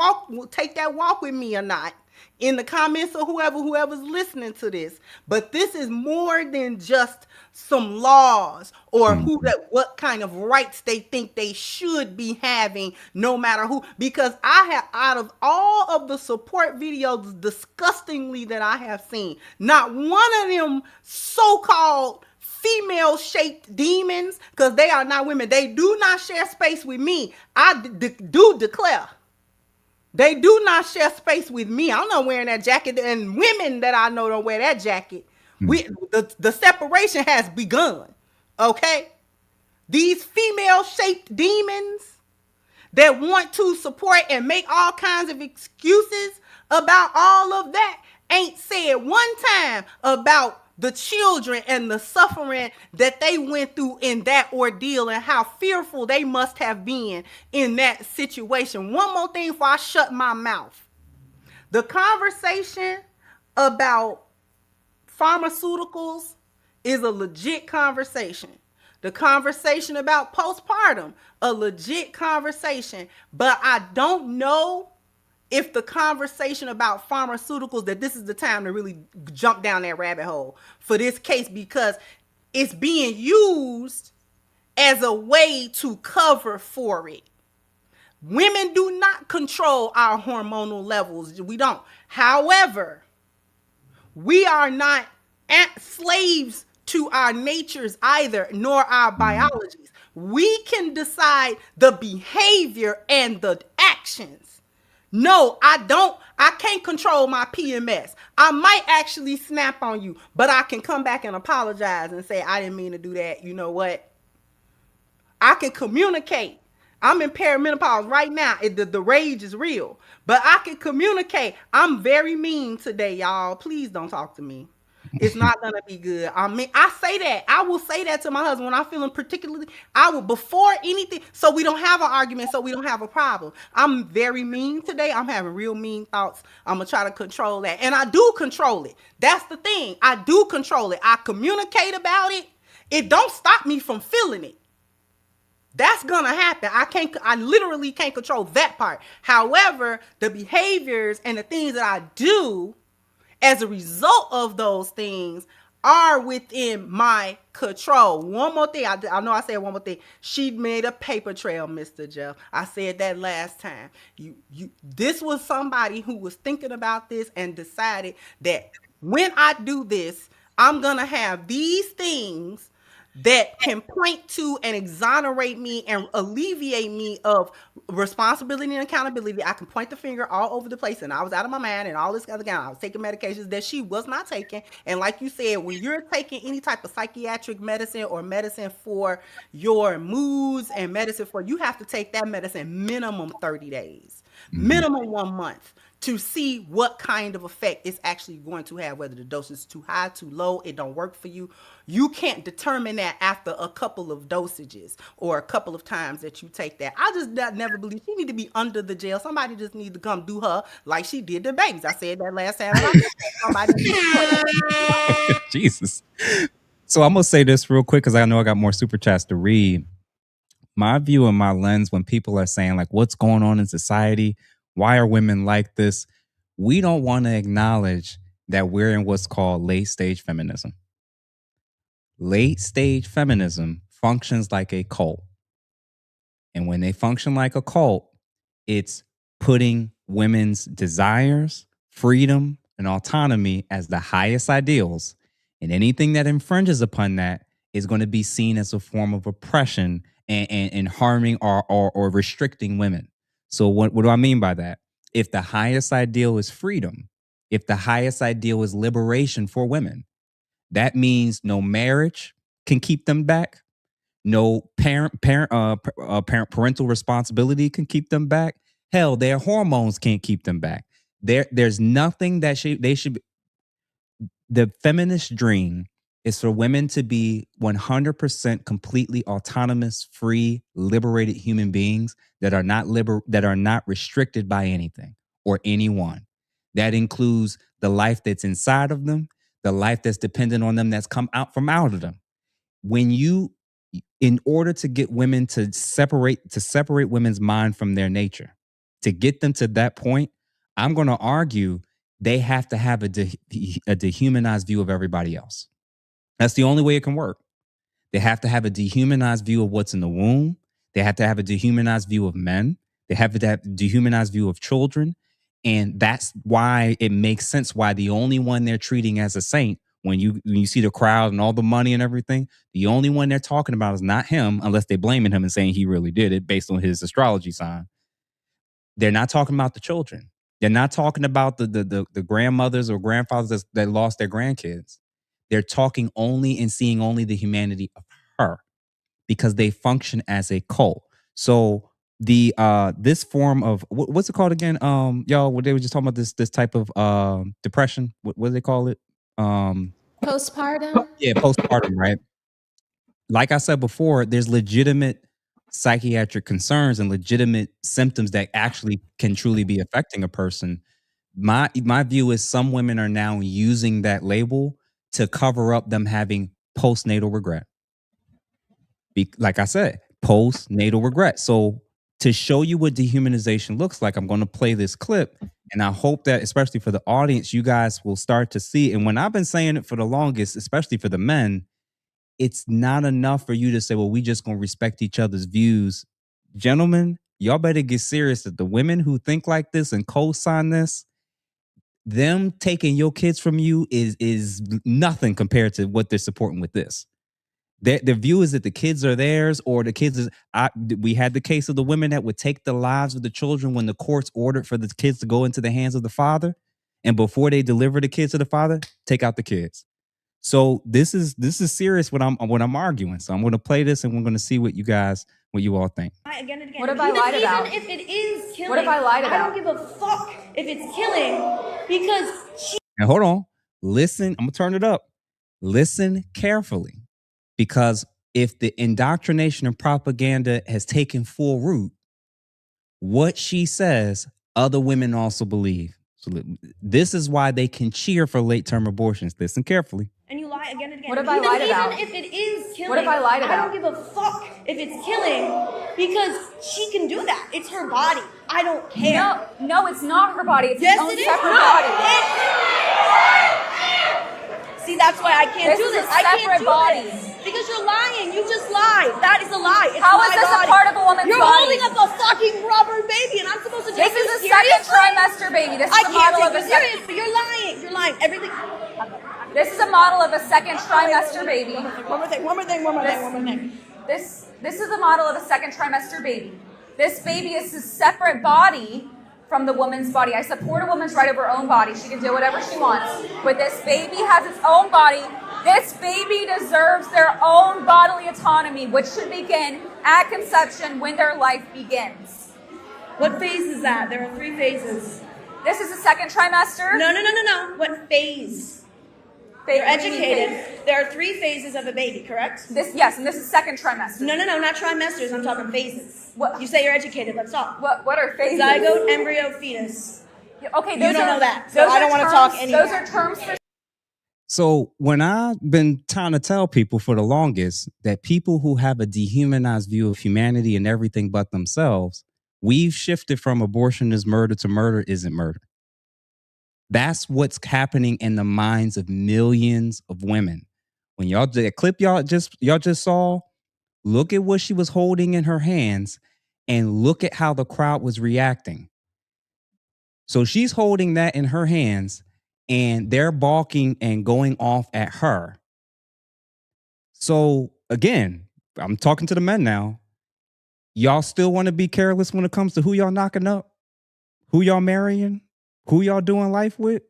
take that walk with me or not in the comments or whoever's listening to this. But this is more than just some laws or what kind of rights they think they should be having, no matter who. Because out of all of the support videos, disgustingly, that I have seen, not one of them so-called female shaped demons, because they are not women. They do not share space with me. I do declare. They do not share space with me. I'm not wearing that jacket, and women that I know don't wear that jacket. The separation has begun. Okay? These female shaped demons that want to support and make all kinds of excuses about all of that ain't said one time about the children and the suffering that they went through in that ordeal and how fearful they must have been in that situation. One more thing before I shut my mouth. The conversation about pharmaceuticals is a legit conversation. The conversation about postpartum, a legit conversation. But I don't know if the conversation about pharmaceuticals, that this is the time to really jump down that rabbit hole for this case, because it's being used as a way to cover for it. Women do not control our hormonal levels. We don't. However, we are not slaves to our natures either, nor our biologies. We can decide the behavior and the actions. No, I can't control my PMS. I might actually snap on you, but I can come back and apologize and say, I didn't mean to do that. You know what? I can communicate. I'm in perimenopause right now. The rage is real, but I can communicate. I'm very mean today, y'all. Please don't talk to me. It's not gonna be good. I mean, I say that. I will say that to my husband when I'm feeling particularly. I will, before anything, so we don't have an argument, so we don't have a problem. I'm very mean today. I'm having real mean thoughts. I'm gonna try to control that, and I do control it. That's the thing. I do control it. I communicate about it. It don't stop me from feeling it. That's gonna happen. I literally can't control that part. However, the behaviors and the things that I do as a result of those things are within my control. One more thing. I know I said one more thing. She made a paper trail, Mr. Jeff. I said that last time. This was somebody who was thinking about this and decided that when I do this, I'm gonna have these things that can point to and exonerate me and alleviate me of responsibility and accountability. I can point the finger all over the place, and I was out of my mind and all this other kind. I was taking medications that she was not taking. And like you said, when you're taking any type of psychiatric medicine or medicine for your moods and medicine for, you have to take that medicine minimum 30 days, minimum 1 month, to see what kind of effect it's actually going to have, whether the dose is too high, too low, it don't work for you. You can't determine that after a couple of dosages or a couple of times that you take that. I just never believe she need to be under the jail. Somebody just need to come do her like she did the babies. I said that last time. Somebody Jesus. So I'm gonna say this real quick because I know I got more super chats to read. My view and my lens when people are saying like, what's going on in society? Why are women like this? We don't want to acknowledge that we're in what's called late stage feminism. Late stage feminism functions like a cult. And when they function like a cult, it's putting women's desires, freedom, and autonomy as the highest ideals. And anything that infringes upon that is going to be seen as a form of oppression and harming or restricting women. So what do I mean by that? If the highest ideal is freedom, if the highest ideal is liberation for women, that means no marriage can keep them back. No parental responsibility can keep them back. Hell, their hormones can't keep them back. There's nothing that they should be. The feminist dream is for women to be 100% completely autonomous, free, liberated human beings that are not restricted by anything or anyone. That includes the life that's inside of them, the life that's dependent on them, that's come out of them. In order to get women to separate women's mind from their nature, to get them to that point, I'm going to argue they have to have a dehumanized view of everybody else. That's the only way it can work. They have to have a dehumanized view of what's in the womb. They have to have a dehumanized view of men. They have to have a dehumanized view of children. And that's why it makes sense why the only one they're treating as a saint when you see the crowd and all the money and everything, the only one they're talking about is not him, unless they're blaming him and saying he really did it based on his astrology sign. They're not talking about the children. They're not talking about the grandmothers or grandfathers that lost their grandkids. They're talking only and seeing only the humanity of her, because they function as a cult. So the this form of what's it called again? Y'all, what they were just talking about, this type of depression. What do they call it? Postpartum. Yeah, postpartum, right? Like I said before, there's legitimate psychiatric concerns and legitimate symptoms that actually can truly be affecting a person. My view is some women are now using that label to cover up them having postnatal regret. Like I said, postnatal regret. So to show you what dehumanization looks like, I'm going to play this clip, and I hope that, especially for the audience, you guys will start to see. And when I've been saying it for the longest, especially for the men, it's not enough for you to say, well, we just going to respect each other's views. Gentlemen, y'all better get serious that the women who think like this and co-sign this, them taking your kids from you is nothing compared to what they're supporting with this. Their view is that the kids are theirs, or the kids is. We had the case of the women that would take the lives of the children when the courts ordered for the kids to go into the hands of the father, and before they deliver the kids to the father, take out the kids. So this is serious what I'm arguing. So I'm going to play this, and we're going to see what you all think. Again and again. What have I lied about? Even if it is killing, What have I lied about? I don't give a fuck if it's killing, because she. And hold on, listen. I'm gonna turn it up. Listen carefully. Because if the indoctrination and propaganda has taken full root, what she says, other women also believe. So this is why they can cheer for late-term abortions. Listen carefully. And you lie again and again. What have I lied about? Even if it is killing, What have I lied about? I don't give a fuck if it's killing, because she can do that. It's her body. I don't care. No, it's not her body. It's Yes, its own it is. separate body. See, that's why I can't do This is this. a I can't separate do body. this. Because you're lying. You just lied. That is a lie. It's How my is this body. a part of a woman's You're body? holding up a fucking rubber baby, and I'm supposed to take This is you a second seriously? trimester baby. This is I a can't model take of a you serious, but you're lying. You're lying. Everything. This is a model of a second trimester baby. One more thing. This is a model of a second trimester baby. This baby is a separate body from the woman's body. I support a woman's right over her own body. She can do whatever she wants. But this baby has its own body. This baby deserves their own bodily autonomy, which should begin at conception when their life begins. What phase is that? There are 3 phases. This is the second trimester. No. What phase? You're educated. There are 3 phases of a baby, correct? Yes, and this is second trimester. No, not trimesters. I'm talking phases. What? You say you're educated. Let's talk. What are phases? Zygote, embryo, fetus. Okay, You don't know that, so I don't want to talk any. Those are terms for. So when I've been trying to tell people for the longest that people who have a dehumanized view of humanity and everything but themselves, we've shifted from abortion is murder to murder isn't murder. That's what's happening in the minds of millions of women. When the clip y'all just saw, look at what she was holding in her hands and look at how the crowd was reacting. So she's holding that in her hands and they're balking and going off at her. So again, I'm talking to the men now. Y'all still want to be careless when it comes to who y'all knocking up, who y'all marrying, who y'all doing life with?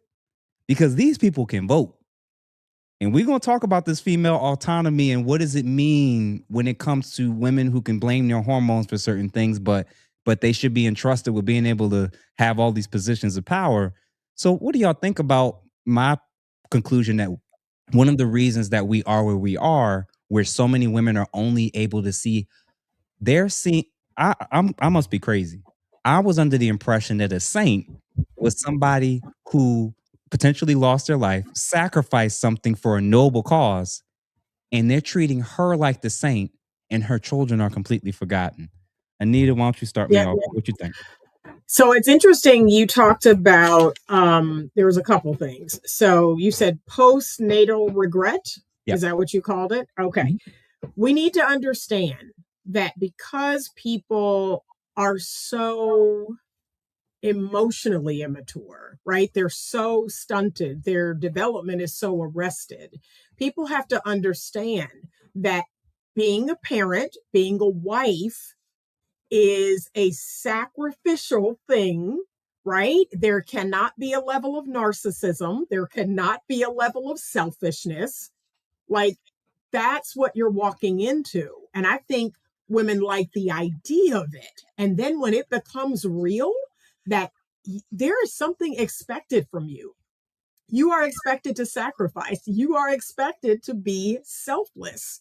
Because these people can vote. And we're going to talk about this female autonomy and what does it mean when it comes to women who can blame their hormones for certain things, but they should be entrusted with being able to have all these positions of power. So what do y'all think about my conclusion that one of the reasons that we are where we are, where so many women are only able to see, they're seeing, I must be crazy. I was under the impression that a saint was somebody who potentially lost their life, sacrificed something for a noble cause, and they're treating her like the saint, and her children are completely forgotten. Anita, why don't you start me off? What you think? So it's interesting. You talked about, there was a couple things. So you said postnatal regret. Yep. Is that what you called it? Okay. We need to understand that because people are so emotionally immature, right? They're so stunted. Their development is so arrested. People have to understand that being a parent, being a wife is a sacrificial thing, right? There cannot be a level of narcissism. There cannot be a level of selfishness. Like, that's what you're walking into. And I think women like the idea of it. And then when it becomes real, that there is something expected from you. You are expected to sacrifice. You are expected to be selfless.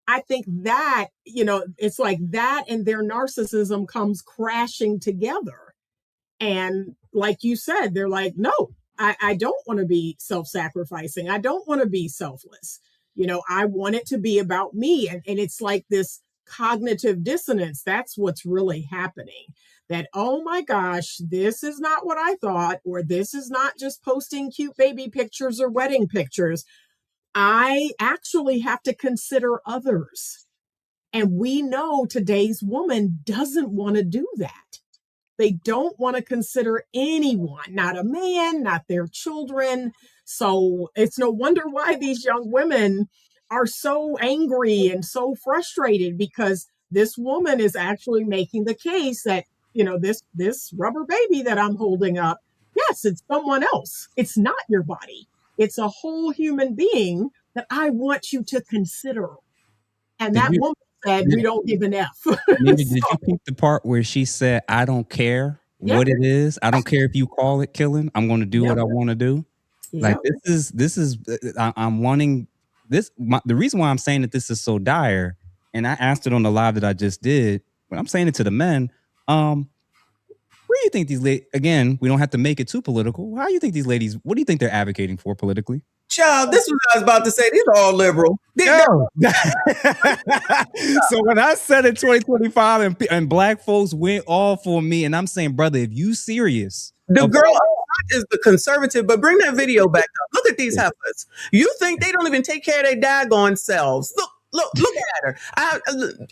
I think that, it's like that and their narcissism comes crashing together. And like you said, they're like, no, I don't want to be self-sacrificing. I don't want to be selfless. I want it to be about me. And it's like this cognitive dissonance. That's what's really happening. That, oh my gosh, this is not what I thought, or this is not just posting cute baby pictures or wedding pictures. I actually have to consider others. And we know today's woman doesn't want to do that. They don't want to consider anyone, not a man, not their children. So it's no wonder why these young women are so angry and so frustrated, because this woman is actually making the case that, this rubber baby that I'm holding up, yes, it's someone else. It's not your body. It's a whole human being that I want you to consider. And that woman said, we don't give an F. Nina, did you pick the part where she said, I don't care what it is? I don't care if you call it killing. I'm going to do what I want to do. Like, this is, I'm wanting this. The reason why I'm saying that this is so dire, and I asked it on the live that I just did, but I'm saying it to the men. Where do you think these ladies, again, we don't have to make it too political. How do you think these ladies, what do you think they're advocating for politically? Child, this is what I was about to say. These are all liberal. So when I said in 2025 and black folks went all for me, and I'm saying, brother, if you serious. The girl is the conservative, but bring that video back up. Look at these heifers. You think they don't even take care of their daggone selves. Look at her.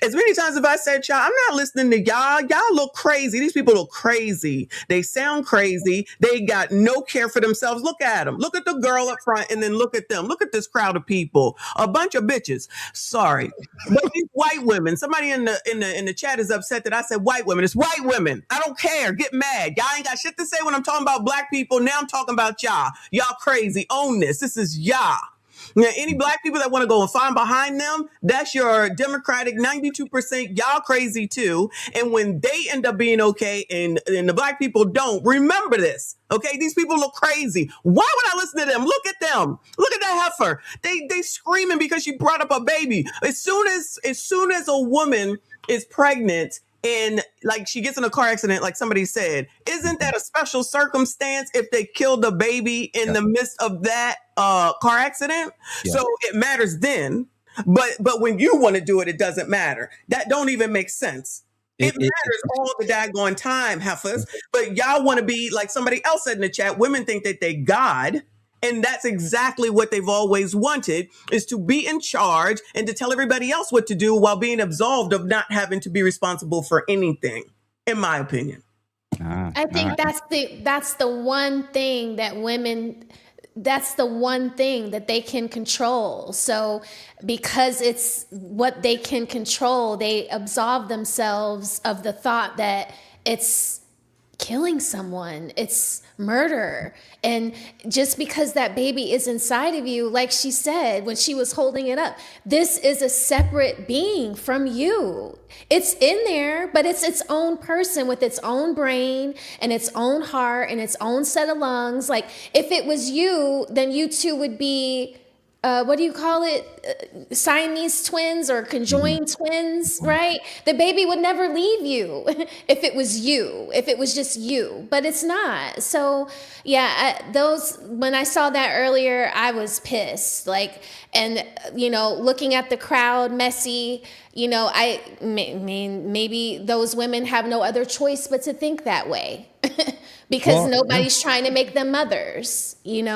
As many times as I said, y'all, I'm not listening to y'all. Y'all look crazy. These people look crazy. They sound crazy. They got no care for themselves. Look at them. Look at the girl up front and then look at them. Look at this crowd of people. A bunch of bitches. Sorry. But these white women, somebody in the chat is upset that I said white women. It's white women. I don't care. Get mad. Y'all ain't got shit to say when I'm talking about black people. Now I'm talking about y'all. Y'all crazy. Own this. This is y'all. Now, any black people that want to go and find behind them, that's your Democratic 92%. Y'all crazy too. And when they end up being okay and the black people don't, remember this. Okay, these people look crazy. Why would I listen to them? Look at them. Look at that heifer. They screaming because she brought up a baby. As soon as a woman is pregnant, and like she gets in a car accident, like somebody said, isn't that a special circumstance if they killed the baby in the midst of that car accident? So it matters then. But when you want to do it, it doesn't matter. That don't even make sense. It matters all the daggone time, heifers. But y'all want to be like somebody else said in the chat. Women think that they God. And that's exactly what they've always wanted, is to be in charge and to tell everybody else what to do while being absolved of not having to be responsible for anything, in my opinion. I think that's the one thing that women, that's the one thing that they can control. So because it's what they can control, they absolve themselves of the thought that it's killing someone, it's murder. And just because that baby is inside of you, like she said when she was holding it up, this is a separate being from you. It's in there, but it's its own person with its own brain and its own heart and its own set of lungs. Like, if it was you, then you two would be what do you call it? Siamese twins or conjoined twins, right? The baby would never leave you if it was you, if it was just you, but it's not. So yeah, when I saw that earlier, I was pissed. And looking at the crowd, messy, I mean, maybe those women have no other choice but to think that way. Because nobody's trying to make them mothers, I mean,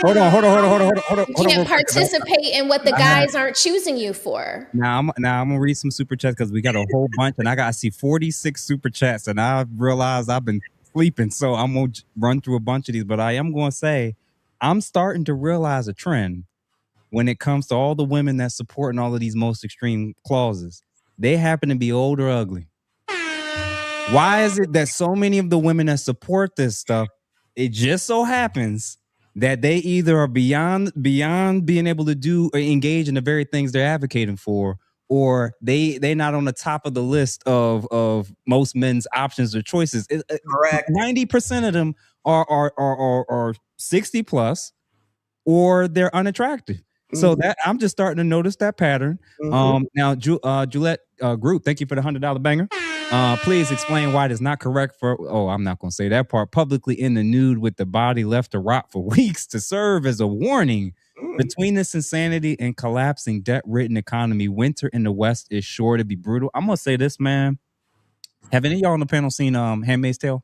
hold on. You can't participate in what the guys aren't choosing you for. Now I'm gonna read some super chats because we got a whole bunch, and I see 46 super chats, and I realized I've been sleeping, so I'm gonna run through a bunch of these. But I am gonna say, I'm starting to realize a trend when it comes to all the women that supporting all of these most extreme clauses. They happen to be old or ugly. Why is it that so many of the women that support this stuff, it just so happens that they either are beyond being able to do or engage in the very things they're advocating for, or they not on the top of the list of most men's options or choices. Correct. 90% of them are 60 plus, or they're unattractive. So that I'm just starting to notice that pattern. Now, Juliet Group, thank you for the $100 banger. Please explain why it is not correct for, I'm not going to say that part, publicly in the nude with the body left to rot for weeks to serve as a warning. Between this insanity and collapsing debt-ridden economy, winter in the West is sure to be brutal. I'm going to say this, man. Have any of y'all on the panel seen Handmaid's Tale?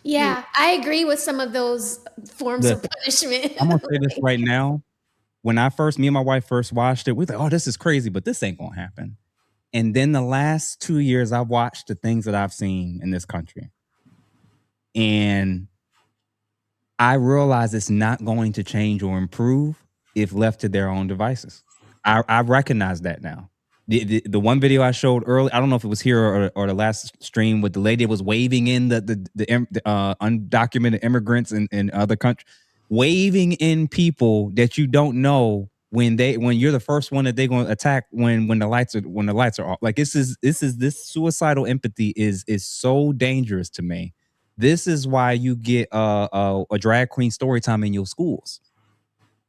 Yeah, I agree with some of those forms of punishment. I'm going to say this right now. When me and my wife first watched it, we thought, this is crazy, but this ain't going to happen. And then the last 2 years, I've watched the things that I've seen in this country. And I realize it's not going to change or improve if left to their own devices. I recognize that now. The one video I showed early, I don't know if it was here or the last stream, with the lady that was waving in the undocumented immigrants in other countries, waving in people that you don't know when you're the first one that they're going to attack when the lights are off. Like this suicidal empathy is so dangerous to me. This is why you get a drag queen story time in your schools.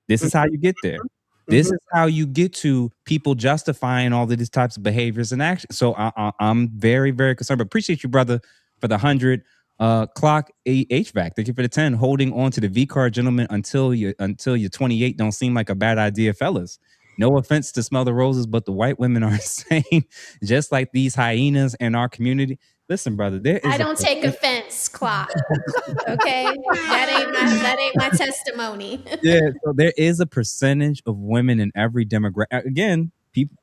This is how you get there. This is how you get to people justifying all of these types of behaviors and actions. So I'm very, very concerned. But appreciate you, brother, for the 100. Clock HVAC. Thank you for the 10. Holding on to the V card, gentlemen, until you're 28 don't seem like a bad idea, fellas. No offense to smell the roses, but the white women are insane, just like these hyenas in our community. Listen, brother, I don't take offense, Clock. Okay, that ain't my testimony. Yeah, so there is a percentage of women in every demographic. Again,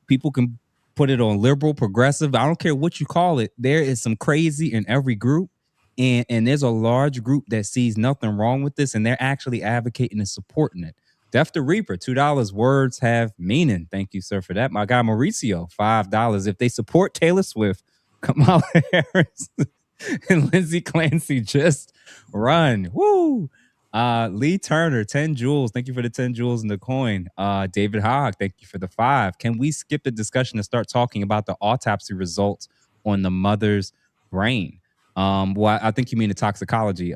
people can put it on liberal, progressive. I don't care what you call it. There is some crazy in every group, and there's a large group that sees nothing wrong with this, and they're actually advocating and supporting it. Death to Reaper, $2. Words have meaning. Thank you, sir, for that. My guy Mauricio, $5. If they support Taylor Swift, Kamala Harris, and Lindsay Clancy, just run. Woo! Lee Turner, 10 jewels. Thank you for the 10 jewels in the coin. David Hogg, thank you for the 5. Can we skip the discussion and start talking about the autopsy results on the mother's brain? Well, I think you mean the toxicology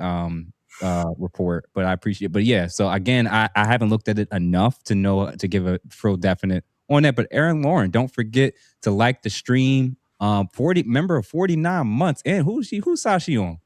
report, but I appreciate it. But yeah, so again, I haven't looked at it enough to know to give a real definite on that. But Aaron Lauren, don't forget to like the stream. 49 months. And who's she on?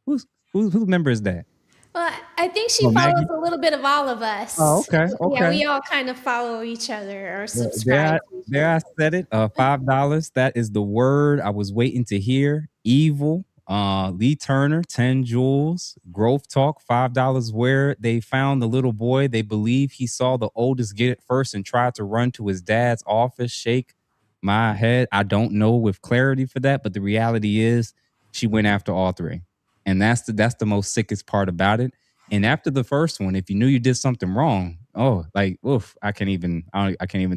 Whose member is that? Well, I think she follows a little bit of all of us. Oh, okay. Yeah, we all kind of follow each other or subscribe. There I said it. $5. That is the word I was waiting to hear. Evil. Lee Turner, 10 jewels. Growth Talk, $5. Where they found the little boy. They believe he saw the oldest get it first and tried to run to his dad's office. Shake my head. I don't know with clarity for that, but the reality is she went after all three. And that's the most sickest part about it. And after the first one, if you knew you did something wrong, I can't even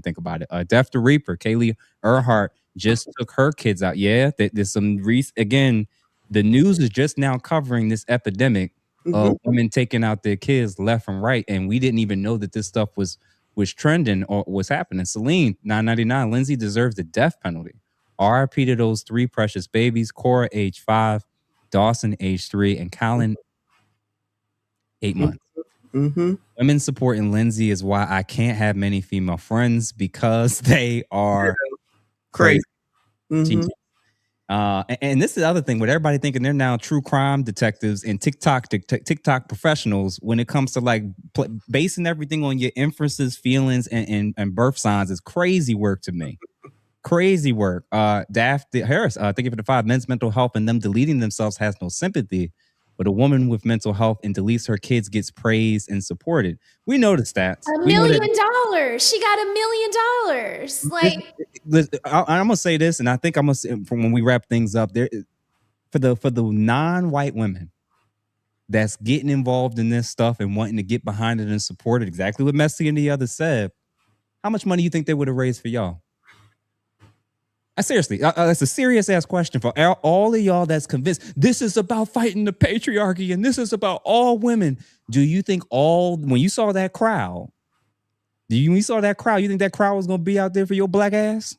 think about it. Death to Reaper, Kaylee Earhart just took her kids out. Yeah, there's some again, the news is just now covering this epidemic of women taking out their kids left and right, and we didn't even know that this stuff was trending or was happening. Celine, $9.99. Lindsay deserves the death penalty. RIP to those 3 precious babies. Cora, age 5. Dawson, age 3. And Colin, 8 months. Women supporting Lindsay is why I can't have many female friends, because they are crazy. And this is the other thing with everybody thinking they're now true crime detectives and TikTok professionals when it comes to like basing everything on your inferences, feelings, and birth signs is crazy work to me. Crazy work. Daphne Harris, thank you for the 5. Men's mental health and them deleting themselves has no sympathy, but a woman with mental health and deletes her kids gets praised and supported. We know the stats. $1 million. She got $1 million. Like, I'm gonna say this, and I think I'm gonna say, from when we wrap things up, for the non-white women that's getting involved in this stuff and wanting to get behind it and support it, exactly what Messi and the others said, how much money you think they would have raised for y'all? Seriously, that's a serious ass question for all of y'all that's convinced this is about fighting the patriarchy and this is about all women. Do you think when you saw that crowd, you think that crowd was going to be out there for your black ass?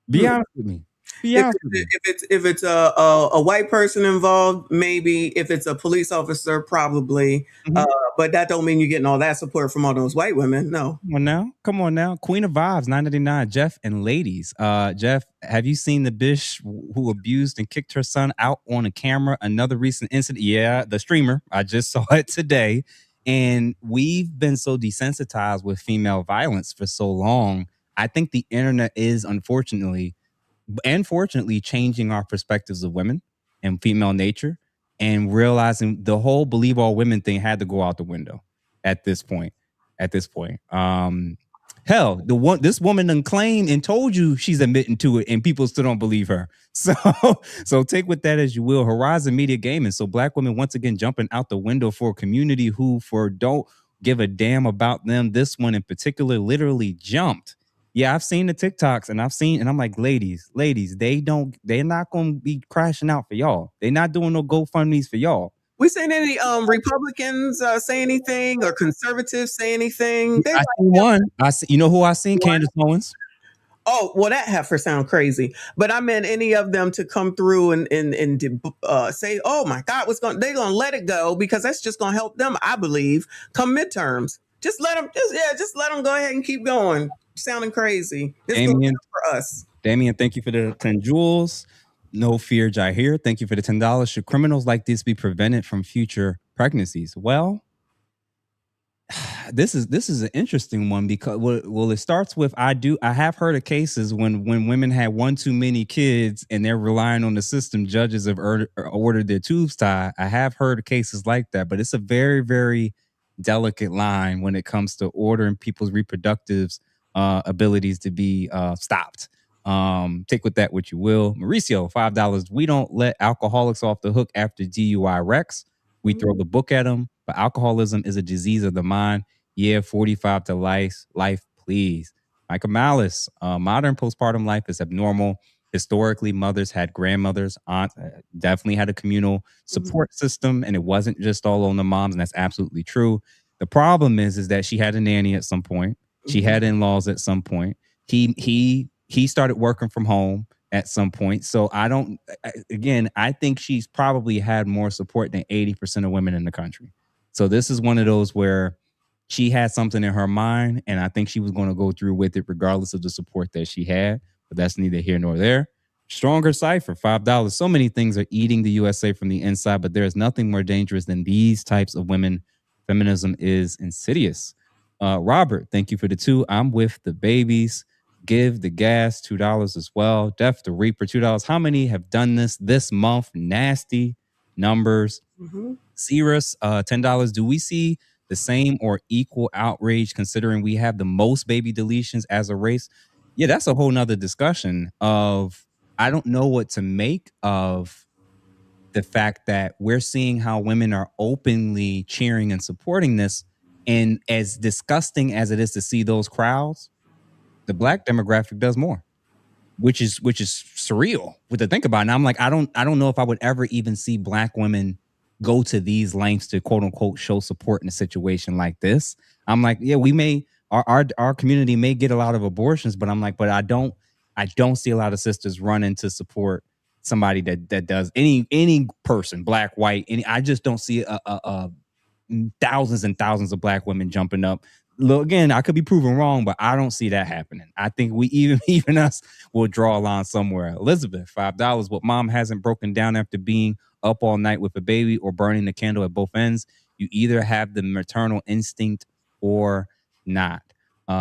Be honest with me. If it's a white person involved, maybe. If it's a police officer, probably. But that don't mean you're getting all that support from all those white women. No. Come on now. Queen of Vibes, 999. Jeff and ladies. Jeff, have you seen the bitch who abused and kicked her son out on a camera? Another recent incident. Yeah, the streamer. I just saw it today. And we've been so desensitized with female violence for so long. I think the internet is unfortunately and fortunately changing our perspectives of women and female nature, and realizing the whole believe all women thing had to go out the window at this point. Hell, this woman done claimed and told you she's admitting to it, and people still don't believe her. So take with that as you will. Horizon Media Gaming. So black women once again jumping out the window for a community who don't give a damn about them. This one in particular literally jumped. Yeah, I've seen the TikToks and I'm like, ladies, they're not going to be crashing out for y'all. They're not doing no GoFundMe's for y'all. We seen any Republicans say anything or conservatives say anything? I seen one. You know who I seen? Candace Owens. Oh, well, that heifer sound crazy. But I meant any of them to come through and say, oh my God, they're gonna let it go because that's just gonna help them, I believe, come midterms. Just let them go ahead and keep going. Sounding crazy. This is for us. Damien, thank you for the 10 jewels. No fear, Jahir. Thank you for the $10. Should criminals like this be prevented from future pregnancies? Well, this is an interesting one because it starts with I have heard of cases when women had one too many kids and they're relying on the system. Judges have ordered their tubes tied. I have heard of cases like that, but it's a very, very delicate line when it comes to ordering people's reproductive abilities to be stopped. Take with that what you will. Mauricio, $5. We don't let alcoholics off the hook after DUI wrecks. We throw the book at them, but alcoholism is a disease of the mind. Yeah, 45 to life, please. Michael Malice, modern postpartum life is abnormal. Historically, mothers had grandmothers, aunts, definitely had a communal support system, and it wasn't just all on the moms, and that's absolutely true. The problem is that she had a nanny at some point. She had in-laws at some point. He started working from home at some point. So I think she's probably had more support than 80% of women in the country. So this is one of those where she had something in her mind, and I think she was going to go through with it regardless of the support that she had. But that's neither here nor there. Stronger Cypher, $5. So many things are eating the USA from the inside, but there is nothing more dangerous than these types of women. Feminism is insidious. Robert, thank you for the 2. I'm with the babies. Give the gas, $2 as well. Def the Reaper, $2. How many have done this month? Nasty numbers. Cirrus, $10. Do we see the same or equal outrage considering we have the most baby deletions as a race? Yeah, that's a whole nother discussion of I don't know what to make of the fact that we're seeing how women are openly cheering and supporting this. And as disgusting as it is to see those crowds, the black demographic does more, which is surreal to think about. And I'm like, I don't know if I would ever even see black women go to these lengths to quote unquote show support in a situation like this. I'm like, yeah, we may our community may get a lot of abortions, but I'm like, but I don't see a lot of sisters running to support somebody that does any person, black, white, I just don't see a thousands and thousands of black women jumping up. Look, again, I could be proven wrong, but I don't see that happening. I think we even us will draw a line somewhere. Elizabeth, $5. What mom hasn't broken down after being up all night with a baby or burning the candle at both ends? You either have the maternal instinct or not.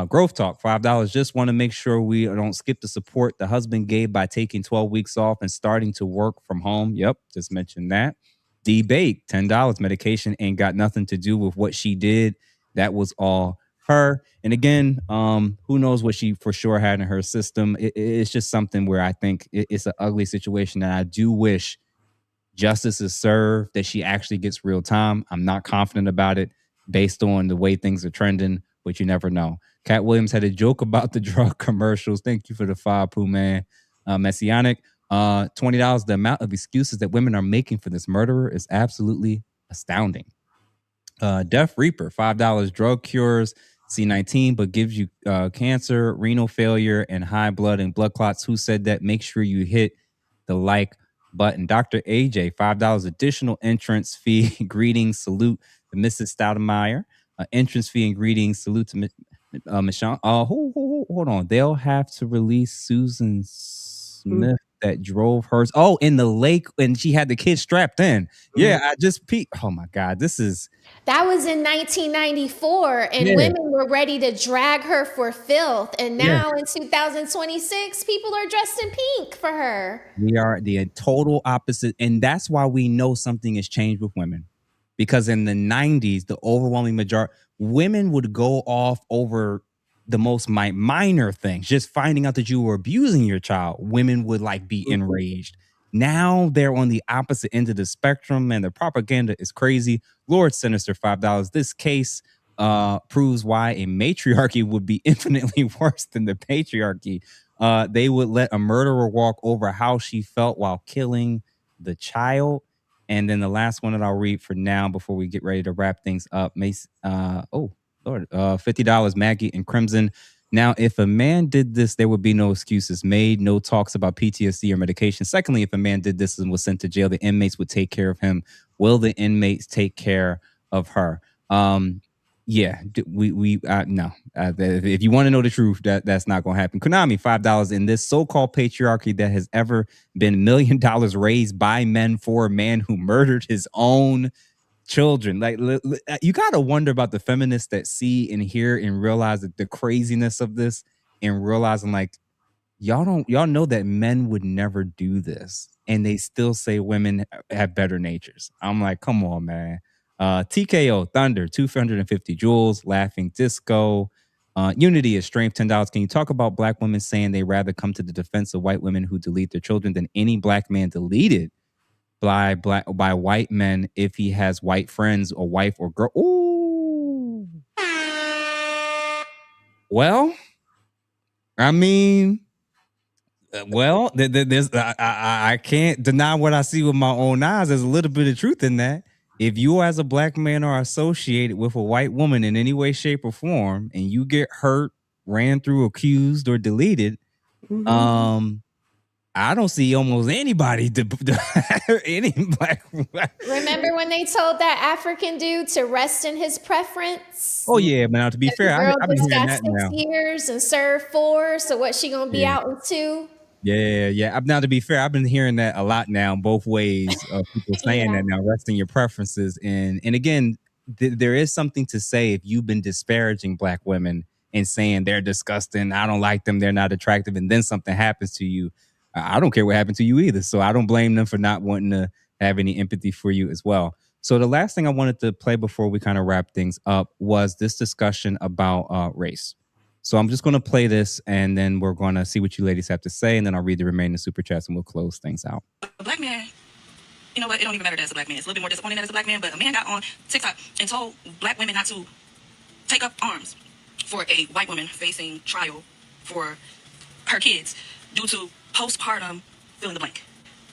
Growth Talk, $5. Just want to make sure we don't skip the support the husband gave by taking 12 weeks off and starting to work from home. Yep, just mentioned that. Debate, $10. Medication ain't got nothing to do with what she did. That was all her. And again, who knows what she for sure had in her system. It's just something where I think it's an ugly situation, and I do wish justice is served, that she actually gets real time. I'm not confident about it based on the way things are trending, but you never know. Cat Williams had a joke about the drug commercials. Thank you for the fire, Pooh Man. Messianic, $20. The amount of excuses that women are making for this murderer is absolutely astounding. Death Reaper, $5. Drug cures C19, but gives you cancer, renal failure, and high blood and blood clots. Who said that? Make sure you hit the like button. Dr. AJ, $5 additional entrance fee. Greetings, salute to Mrs. Stoudemire. Entrance fee and greetings, salute to Michonne. Hold on. They'll have to release Susan Smith that drove hers. Oh, in the lake, and she had the kid strapped in. Yeah, I just peeked. Oh my God, this is. That was in 1994, and women were ready to drag her for filth. And now in 2026, people are dressed in pink for her. We are the total opposite. And that's why we know something has changed with women. Because in the 90s, the overwhelming majority, women would go off over the most minor things. Just finding out that you were abusing your child, women would like be enraged. Now they're on the opposite end of the spectrum, and the propaganda is crazy. Lord Sinister, $5. This case proves why a matriarchy would be infinitely worse than the patriarchy. They would let a murderer walk over how she felt while killing the child. And then the last one that I'll read for now before we get ready to wrap things up. $50, Maggie and Crimson. Now, if a man did this, there would be no excuses made, no talks about PTSD or medication. Secondly, if a man did this and was sent to jail, the inmates would take care of him. Will the inmates take care of her? No. If you want to know the truth, that's not going to happen. Konami, $5. In this so-called patriarchy that has ever been $1 million raised by men for a man who murdered his own children. Like, you gotta wonder about the feminists that see and hear and realize that the craziness of this, and realizing like y'all know that men would never do this, and they still say women have better natures. I'm like, come on, man. TKO Thunder, 250 joules. Laughing Disco, Unity is strength, $10. Can you talk about black women saying they rather come to the defense of white women who delete their children than any black man deleted by white men if he has white friends or wife or girl? Ooh. Well, I mean, there's I can't deny what I see with my own eyes. There's a little bit of truth in that. If you as a black man are associated with a white woman in any way, shape, or form, and you get hurt, ran through, accused, or deleted, I don't see almost anybody any black. Remember when they told that African dude to rest in his preference? Oh yeah, man. To be fair, I've been hearing that now. 6 years and served 4. So what, she gonna be out in 2? Yeah. Now, to be fair, I've been hearing that a lot now, both ways of people saying that now, resting your preferences. And again, there is something to say if you've been disparaging black women and saying they're disgusting, I don't like them, they're not attractive, and then something happens to you. I don't care what happened to you either. So I don't blame them for not wanting to have any empathy for you as well. So the last thing I wanted to play before we kind of wrap things up was this discussion about race. So I'm just going to play this, and then we're going to see what you ladies have to say, and then I'll read the remaining super chats, and we'll close things out. A black man, you know what? It don't even matter that it's a black man. It's a little bit more disappointing that it's a black man, but a man got on TikTok and told black women not to take up arms for a white woman facing trial for her kids due to postpartum fill in the blank.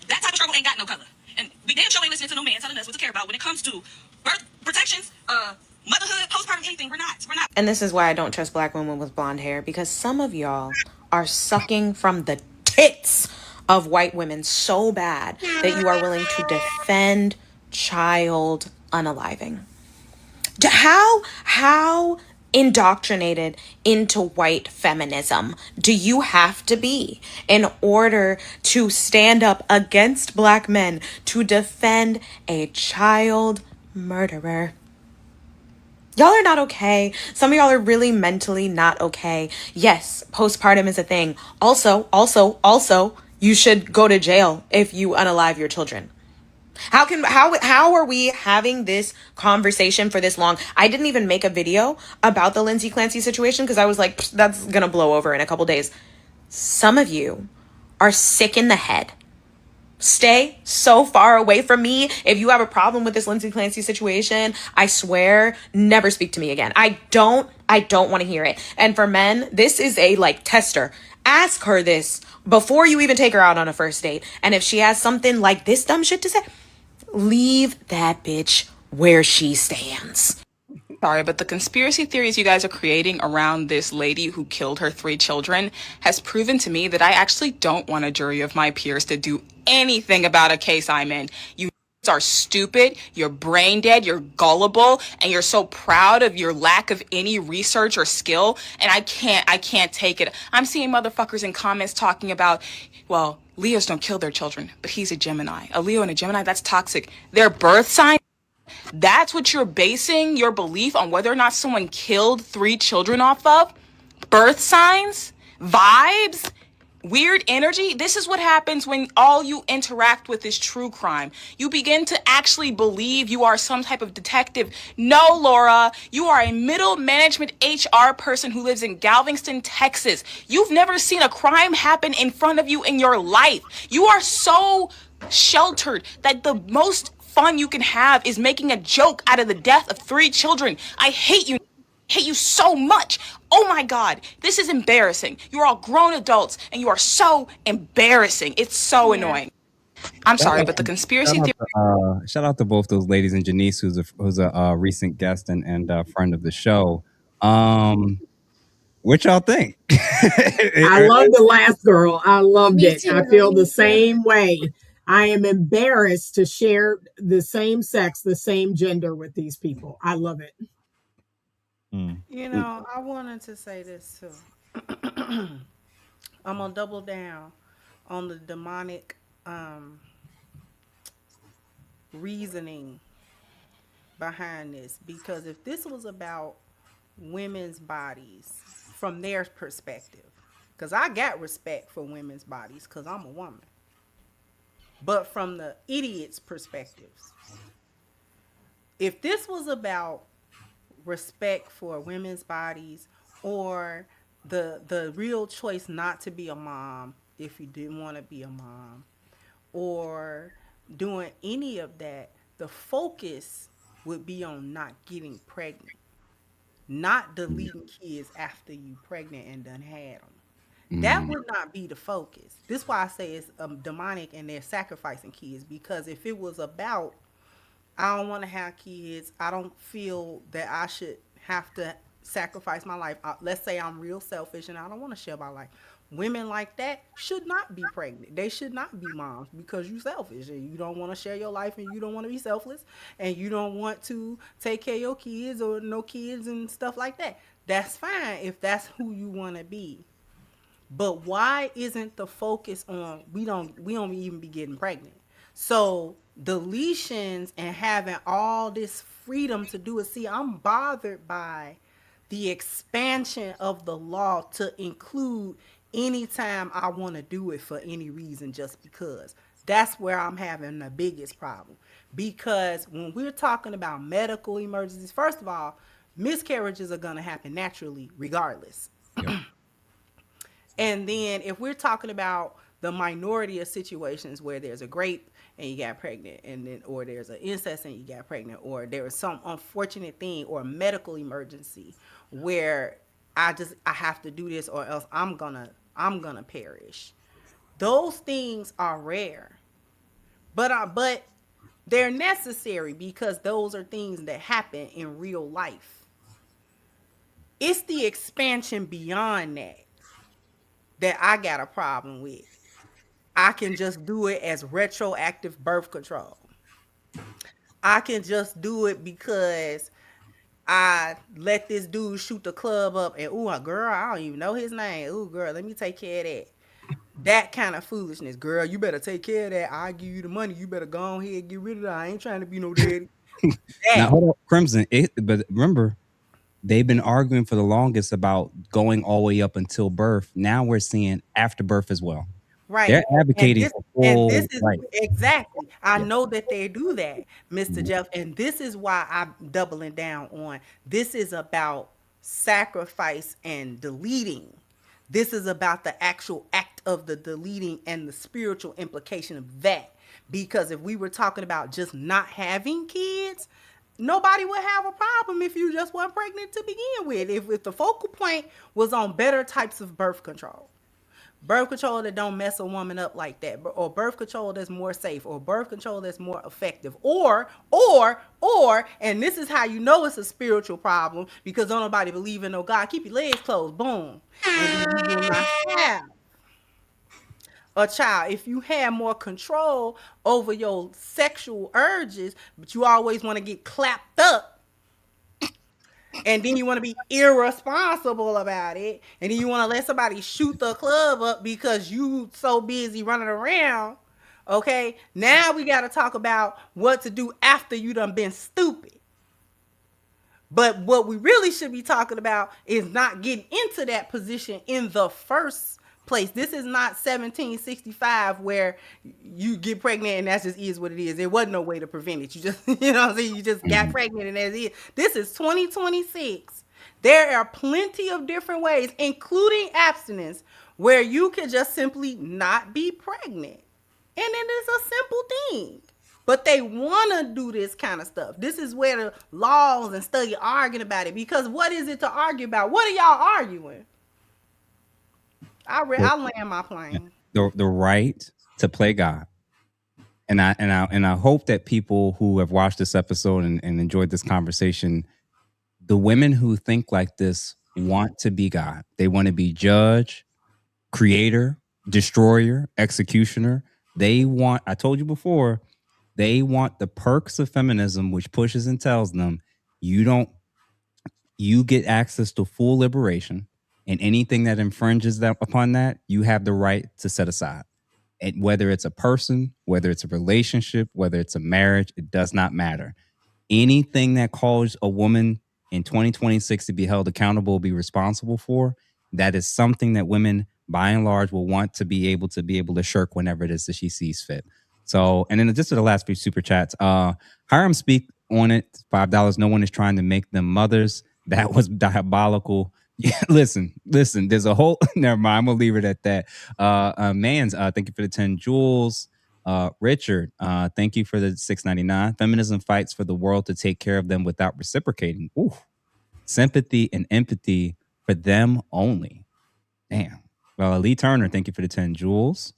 That type of struggle ain't got no color. And we damn sure ain't listening to no man telling us what to care about when it comes to birth protections, motherhood, postpartum, anything. We're not. And this is why I don't trust black women with blonde hair, because some of y'all are sucking from the tits of white women so bad that you are willing to defend child unaliving. How indoctrinated into white feminism do you have to be in order to stand up against black men to defend a child murderer? Y'all are not okay. Some of y'all are really mentally not okay. Yes, postpartum is a thing. Also, you should go to jail if you unalive your children. How are we having this conversation for this long? I didn't even make a video about the Lindsay Clancy situation because I was like, that's gonna blow over in a couple days. Some of you are sick in the head Stay so far away from me. If you have a problem with this Lindsay Clancy situation, I swear, never speak to me again. I don't want to hear it. And for men, this is a like tester. Ask her this before you even take her out on a first date. And if she has something like this dumb shit to say, leave that bitch where she stands. Sorry, but the conspiracy theories you guys are creating around this lady who killed her 3 children has proven to me that I actually don't want a jury of my peers to do anything about a case I'm in. You are stupid, you're brain dead, you're gullible, and you're so proud of your lack of any research or skill, and I can't take it. I'm seeing motherfuckers in comments talking about, well, Leos don't kill their children, but he's a Gemini. A Leo and a Gemini, that's toxic. Their birth sign, that's what you're basing your belief on whether or not someone killed 3 children off of? Birth signs? Vibes? Weird energy? This is what happens when all you interact with is true crime. You begin to actually believe you are some type of detective. No, Laura, you are a middle management HR person who lives in Galveston, Texas. You've never seen a crime happen in front of you in your life. You are so sheltered that the most fun you can have is making a joke out of the death of 3 children. I hate you. I hate you so much. Oh my God, this is embarrassing. You're all grown adults and you are so embarrassing. It's so annoying. I'm sorry, but the conspiracy theory. Shout out to both those ladies and Janice, who's a recent guest and friend of the show. What y'all think? I love the last girl. I loved it. I feel the same way. I am embarrassed to share the same sex, the same gender with these people. I love it. You know, I wanted to say this too. I'm gonna double down on the demonic reasoning behind this, because if this was about women's bodies from their perspective, because I got respect for women's bodies because I'm a woman, but from the idiot's perspectives, if this was about respect for women's bodies, or the real choice not to be a mom if you didn't want to be a mom, or doing any of that, the focus would be on not getting pregnant, not deleting kids after you pregnant and done had them. That would not be the focus. This is why I say it's demonic and they're sacrificing kids, because if it was about, I don't want to have kids, I don't feel that I should have to sacrifice my life. Let's say I'm real selfish and I don't want to share my life. Women like that should not be pregnant. They should not be moms because you're selfish and you don't want to share your life and you don't want to be selfless and you don't want to take care of your kids or no kids and stuff like that. That's fine if that's who you want to be. But why isn't the focus on we don't even be getting pregnant? So deletions and having all this freedom to do it. See, I'm bothered by the expansion of the law to include anytime I want to do it for any reason just because. That's where I'm having the biggest problem. Because when we're talking about medical emergencies, first of all, miscarriages are going to happen naturally regardless. Yep. And then if we're talking about the minority of situations where there's a rape and you got pregnant, and then or there's an incest and you got pregnant, or there is some unfortunate thing or medical emergency where I have to do this or else I'm gonna perish. Those things are rare, but they're necessary because those are things that happen in real life. It's the expansion beyond that I got a problem with. I can just do it as retroactive birth control. I can just do it because I let this dude shoot the club up and girl, I don't even know his name. Ooh, girl, let me take care of that. That kind of foolishness, girl. You better take care of that. I give you the money. You better go on ahead and get rid of that. I ain't trying to be no daddy. Now hold on, Crimson. But remember, they've been arguing for the longest about going all the way up until birth. Now we're seeing after birth as well. Right. They're advocating for full right. Exactly. I know that they do that, Mr. Jeff. And this is why I'm doubling down on this is about sacrifice and deleting. This is about the actual act of the deleting and the spiritual implication of that. Because if we were talking about just not having kids, nobody would have a problem if you just weren't pregnant to begin with. If the focal point was on better types of birth control that don't mess a woman up like that, or birth control that's more safe, or birth control that's more effective, or, and this is how you know it's a spiritual problem, because don't nobody believe in no God. Keep your legs closed, boom, and then you will not have a child. If you have more control over your sexual urges, but you always want to get clapped up, and then you want to be irresponsible about it, and then you want to let somebody shoot the club up because you so busy running around, okay? Now we got to talk about what to do after you done been stupid. But what we really should be talking about is not getting into that position in the first place. This is not 1765 where you get pregnant and that just is what it is. There wasn't no way to prevent it. You just, you know what I'm saying? You just got pregnant and that's it. This is 2026. There are plenty of different ways, including abstinence, where you can just simply not be pregnant. And it is a simple thing. But they want to do this kind of stuff. This is where the laws and study arguing about it. Because what is it to argue about? What are y'all arguing? I'll land my plane. The right to play God. And I hope that people who have watched this episode and enjoyed this conversation, the women who think like this want to be God. They want to be judge, creator, destroyer, executioner. They want, I told you before, they want the perks of feminism, which pushes and tells them you get access to full liberation, and anything that infringes upon that, you have the right to set aside. And whether it's a person, whether it's a relationship, whether it's a marriage, it does not matter. Anything that calls a woman in 2026 to be held accountable, be responsible for, that is something that women, by and large, will want to be able to shirk whenever it is that she sees fit. So, and then just to the last few super chats, Hiram speak on it, $5. No one is trying to make them mothers. That was diabolical. Yeah, listen, there's a whole, never mind, I'm gonna leave it at that. Mans, thank you for the 10 jewels. Richard, thank you for the $6.99. Feminism fights for the world to take care of them without reciprocating. Ooh. Sympathy and empathy for them only. Damn. Well, Lee Turner, thank you for the 10 jewels.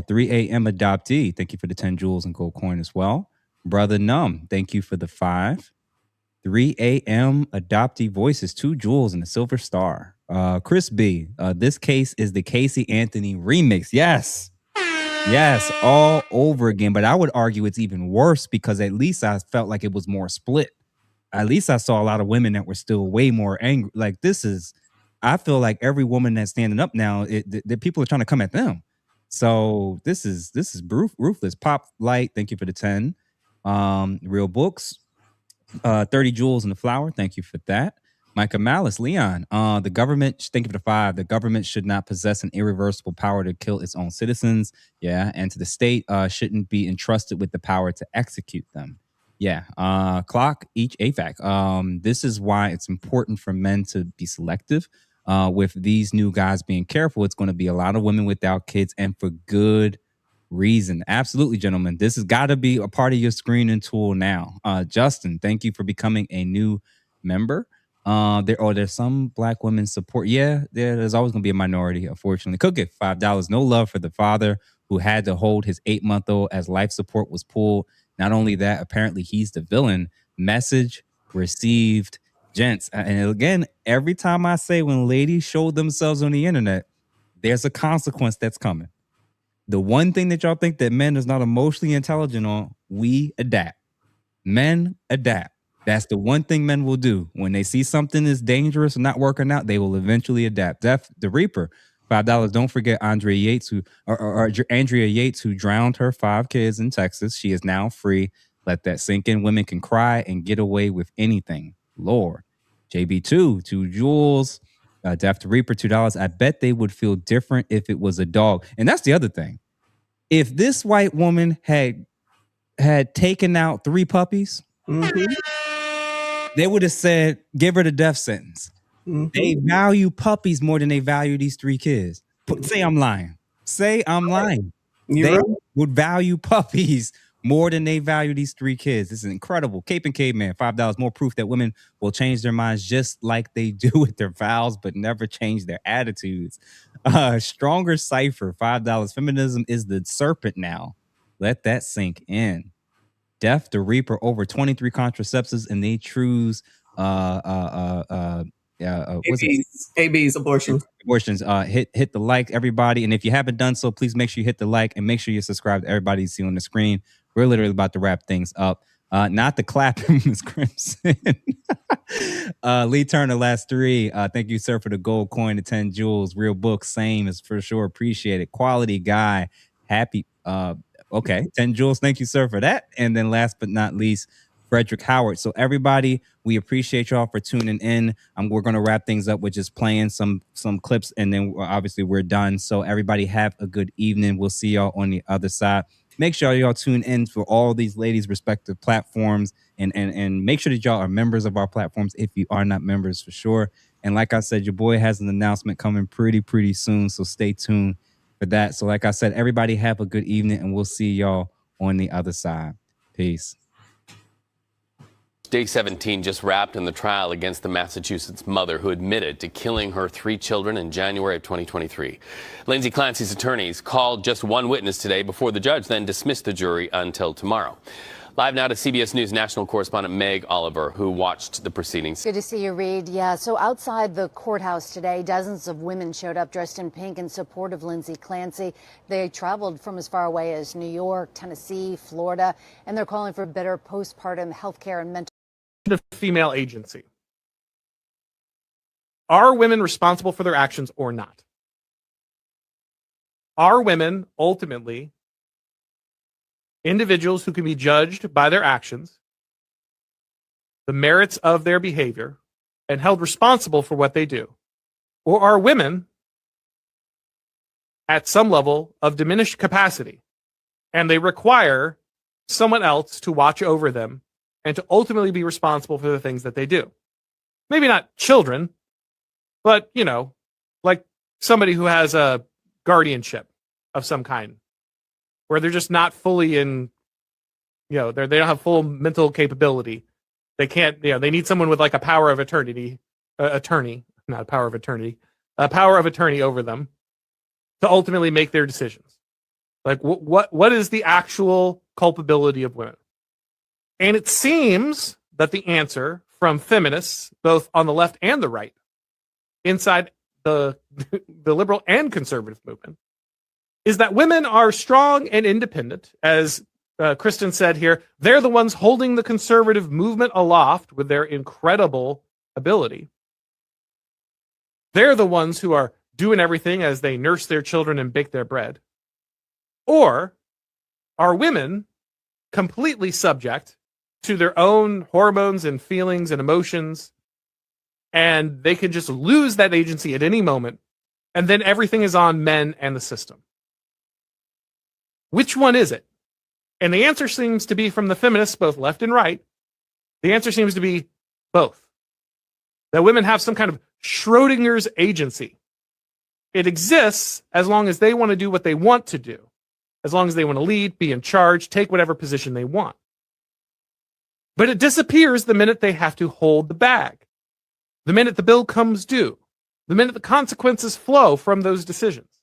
3 a.m. adoptee, thank you for the 10 jewels and gold coin as well. Brother Num, thank you for the 5. 3 a.m. adoptee voices, 2 jewels and a silver star. Chris B, this case is the Casey Anthony remix. Yes, all over again. But I would argue it's even worse because at least I felt like it was more split. At least I saw a lot of women that were still way more angry. Like I feel like every woman that's standing up now, the people are trying to come at them. So this is ruthless. Pop Light, thank you for the 10. Real Books, 30 jewels in the flower. Thank you for that. Micah Malice, Leon, the government, thank you for the 5. The government should not possess an irreversible power to kill its own citizens. Yeah. And to the state shouldn't be entrusted with the power to execute them. Yeah. Clock each AFAC. This is why it's important for men to be selective. With these new guys being careful, it's going to be a lot of women without kids, and for good reason. Absolutely, gentlemen. This has got to be a part of your screening tool now. Justin, thank you for becoming a new member. There's some black women support. Yeah, there's always going to be a minority, unfortunately. Could get $5. No love for the father who had to hold his 8-month-old as life support was pulled. Not only that, apparently he's the villain. Message received. Gents, and again, every time I say when ladies show themselves on the internet, there's a consequence that's coming. The one thing that y'all think that men is not emotionally intelligent on, we adapt. Men adapt. That's the one thing men will do. When they see something is dangerous and not working out, they will eventually adapt. The Reaper, $5. Don't forget Andrea Yates, who drowned her 5 kids in Texas. She is now free. Let that sink in. Women can cry and get away with anything. Lord. JB2, 2 jewels. Death to Reaper, $2. I bet they would feel different if it was a dog. And that's the other thing. If this white woman had taken out 3 puppies, they would have said, give her the death sentence. They value puppies more than they value these 3 kids. Say I'm lying. Say I'm lying. They would value puppies more than they value these 3 kids. This is incredible. Cape and Caveman, $5. More proof that women will change their minds just like they do with their vows, but never change their attitudes. Stronger Cipher, $5. Feminism is the serpent now. Let that sink in. Death the Reaper, over 23 contraceptives, and they choose ABs, abortions. Hit the like, everybody, and if you haven't done so, please make sure you hit the like and make sure you subscribe to everybody you see on the screen. We're literally about to wrap things up. Not the clapping, Miss Crimson. Lee Turner, last 3. Thank you, sir, for the gold coin, the 10 jewels. Real book, same is for sure. Appreciate it. Quality guy, happy. Okay, 10 jewels. Thank you, sir, for that. And then last but not least, Frederick Howard. So everybody, we appreciate y'all for tuning in. We're going to wrap things up with just playing some clips, and then obviously we're done. So everybody have a good evening. We'll see y'all on the other side. Make sure y'all tune in for all these ladies' respective platforms, and make sure that y'all are members of our platforms if you are not members, for sure. And like I said, your boy has an announcement coming pretty soon, so stay tuned for that. So like I said, everybody have a good evening, and we'll see y'all on the other side. Peace. Day 17 just wrapped in the trial against the Massachusetts mother who admitted to killing her 3 children in January of 2023. Lindsay Clancy's attorneys called just one witness today before the judge then dismissed the jury until tomorrow. Live now to CBS News national correspondent Meg Oliver, who watched the proceedings. Good to see you, Reed. Yeah, so outside the courthouse today, dozens of women showed up dressed in pink in support of Lindsay Clancy. They traveled from as far away as New York, Tennessee, Florida, and they're calling for better postpartum health care and mental of female agency. Are women responsible for their actions or not? Are women ultimately individuals who can be judged by their actions, the merits of their behavior, and held responsible for what they do? Or are women at some level of diminished capacity, and they require someone else to watch over them and to ultimately be responsible for the things that they do? Maybe not children, but, like somebody who has a guardianship of some kind, where they're just not fully in, they don't have full mental capability. They can't, they need someone with like a power of attorney over them to ultimately make their decisions. Like what is the actual culpability of women? And it seems that the answer from feminists, both on the left and the right, inside the liberal and conservative movement, is that women are strong and independent. As Kristen said here, they're the ones holding the conservative movement aloft with their incredible ability. They're the ones who are doing everything as they nurse their children and bake their bread. Or are women completely subject to their own hormones and feelings and emotions, and they can just lose that agency at any moment, and then everything is on men and the system? Which one is it? And the answer seems to be, from the feminists, both left and right, the answer seems to be both. That women have some kind of Schrodinger's agency. It exists as long as they want to do what they want to do, as long as they want to lead, be in charge, take whatever position they want. But it disappears the minute they have to hold the bag, the minute the bill comes due, the minute the consequences flow from those decisions.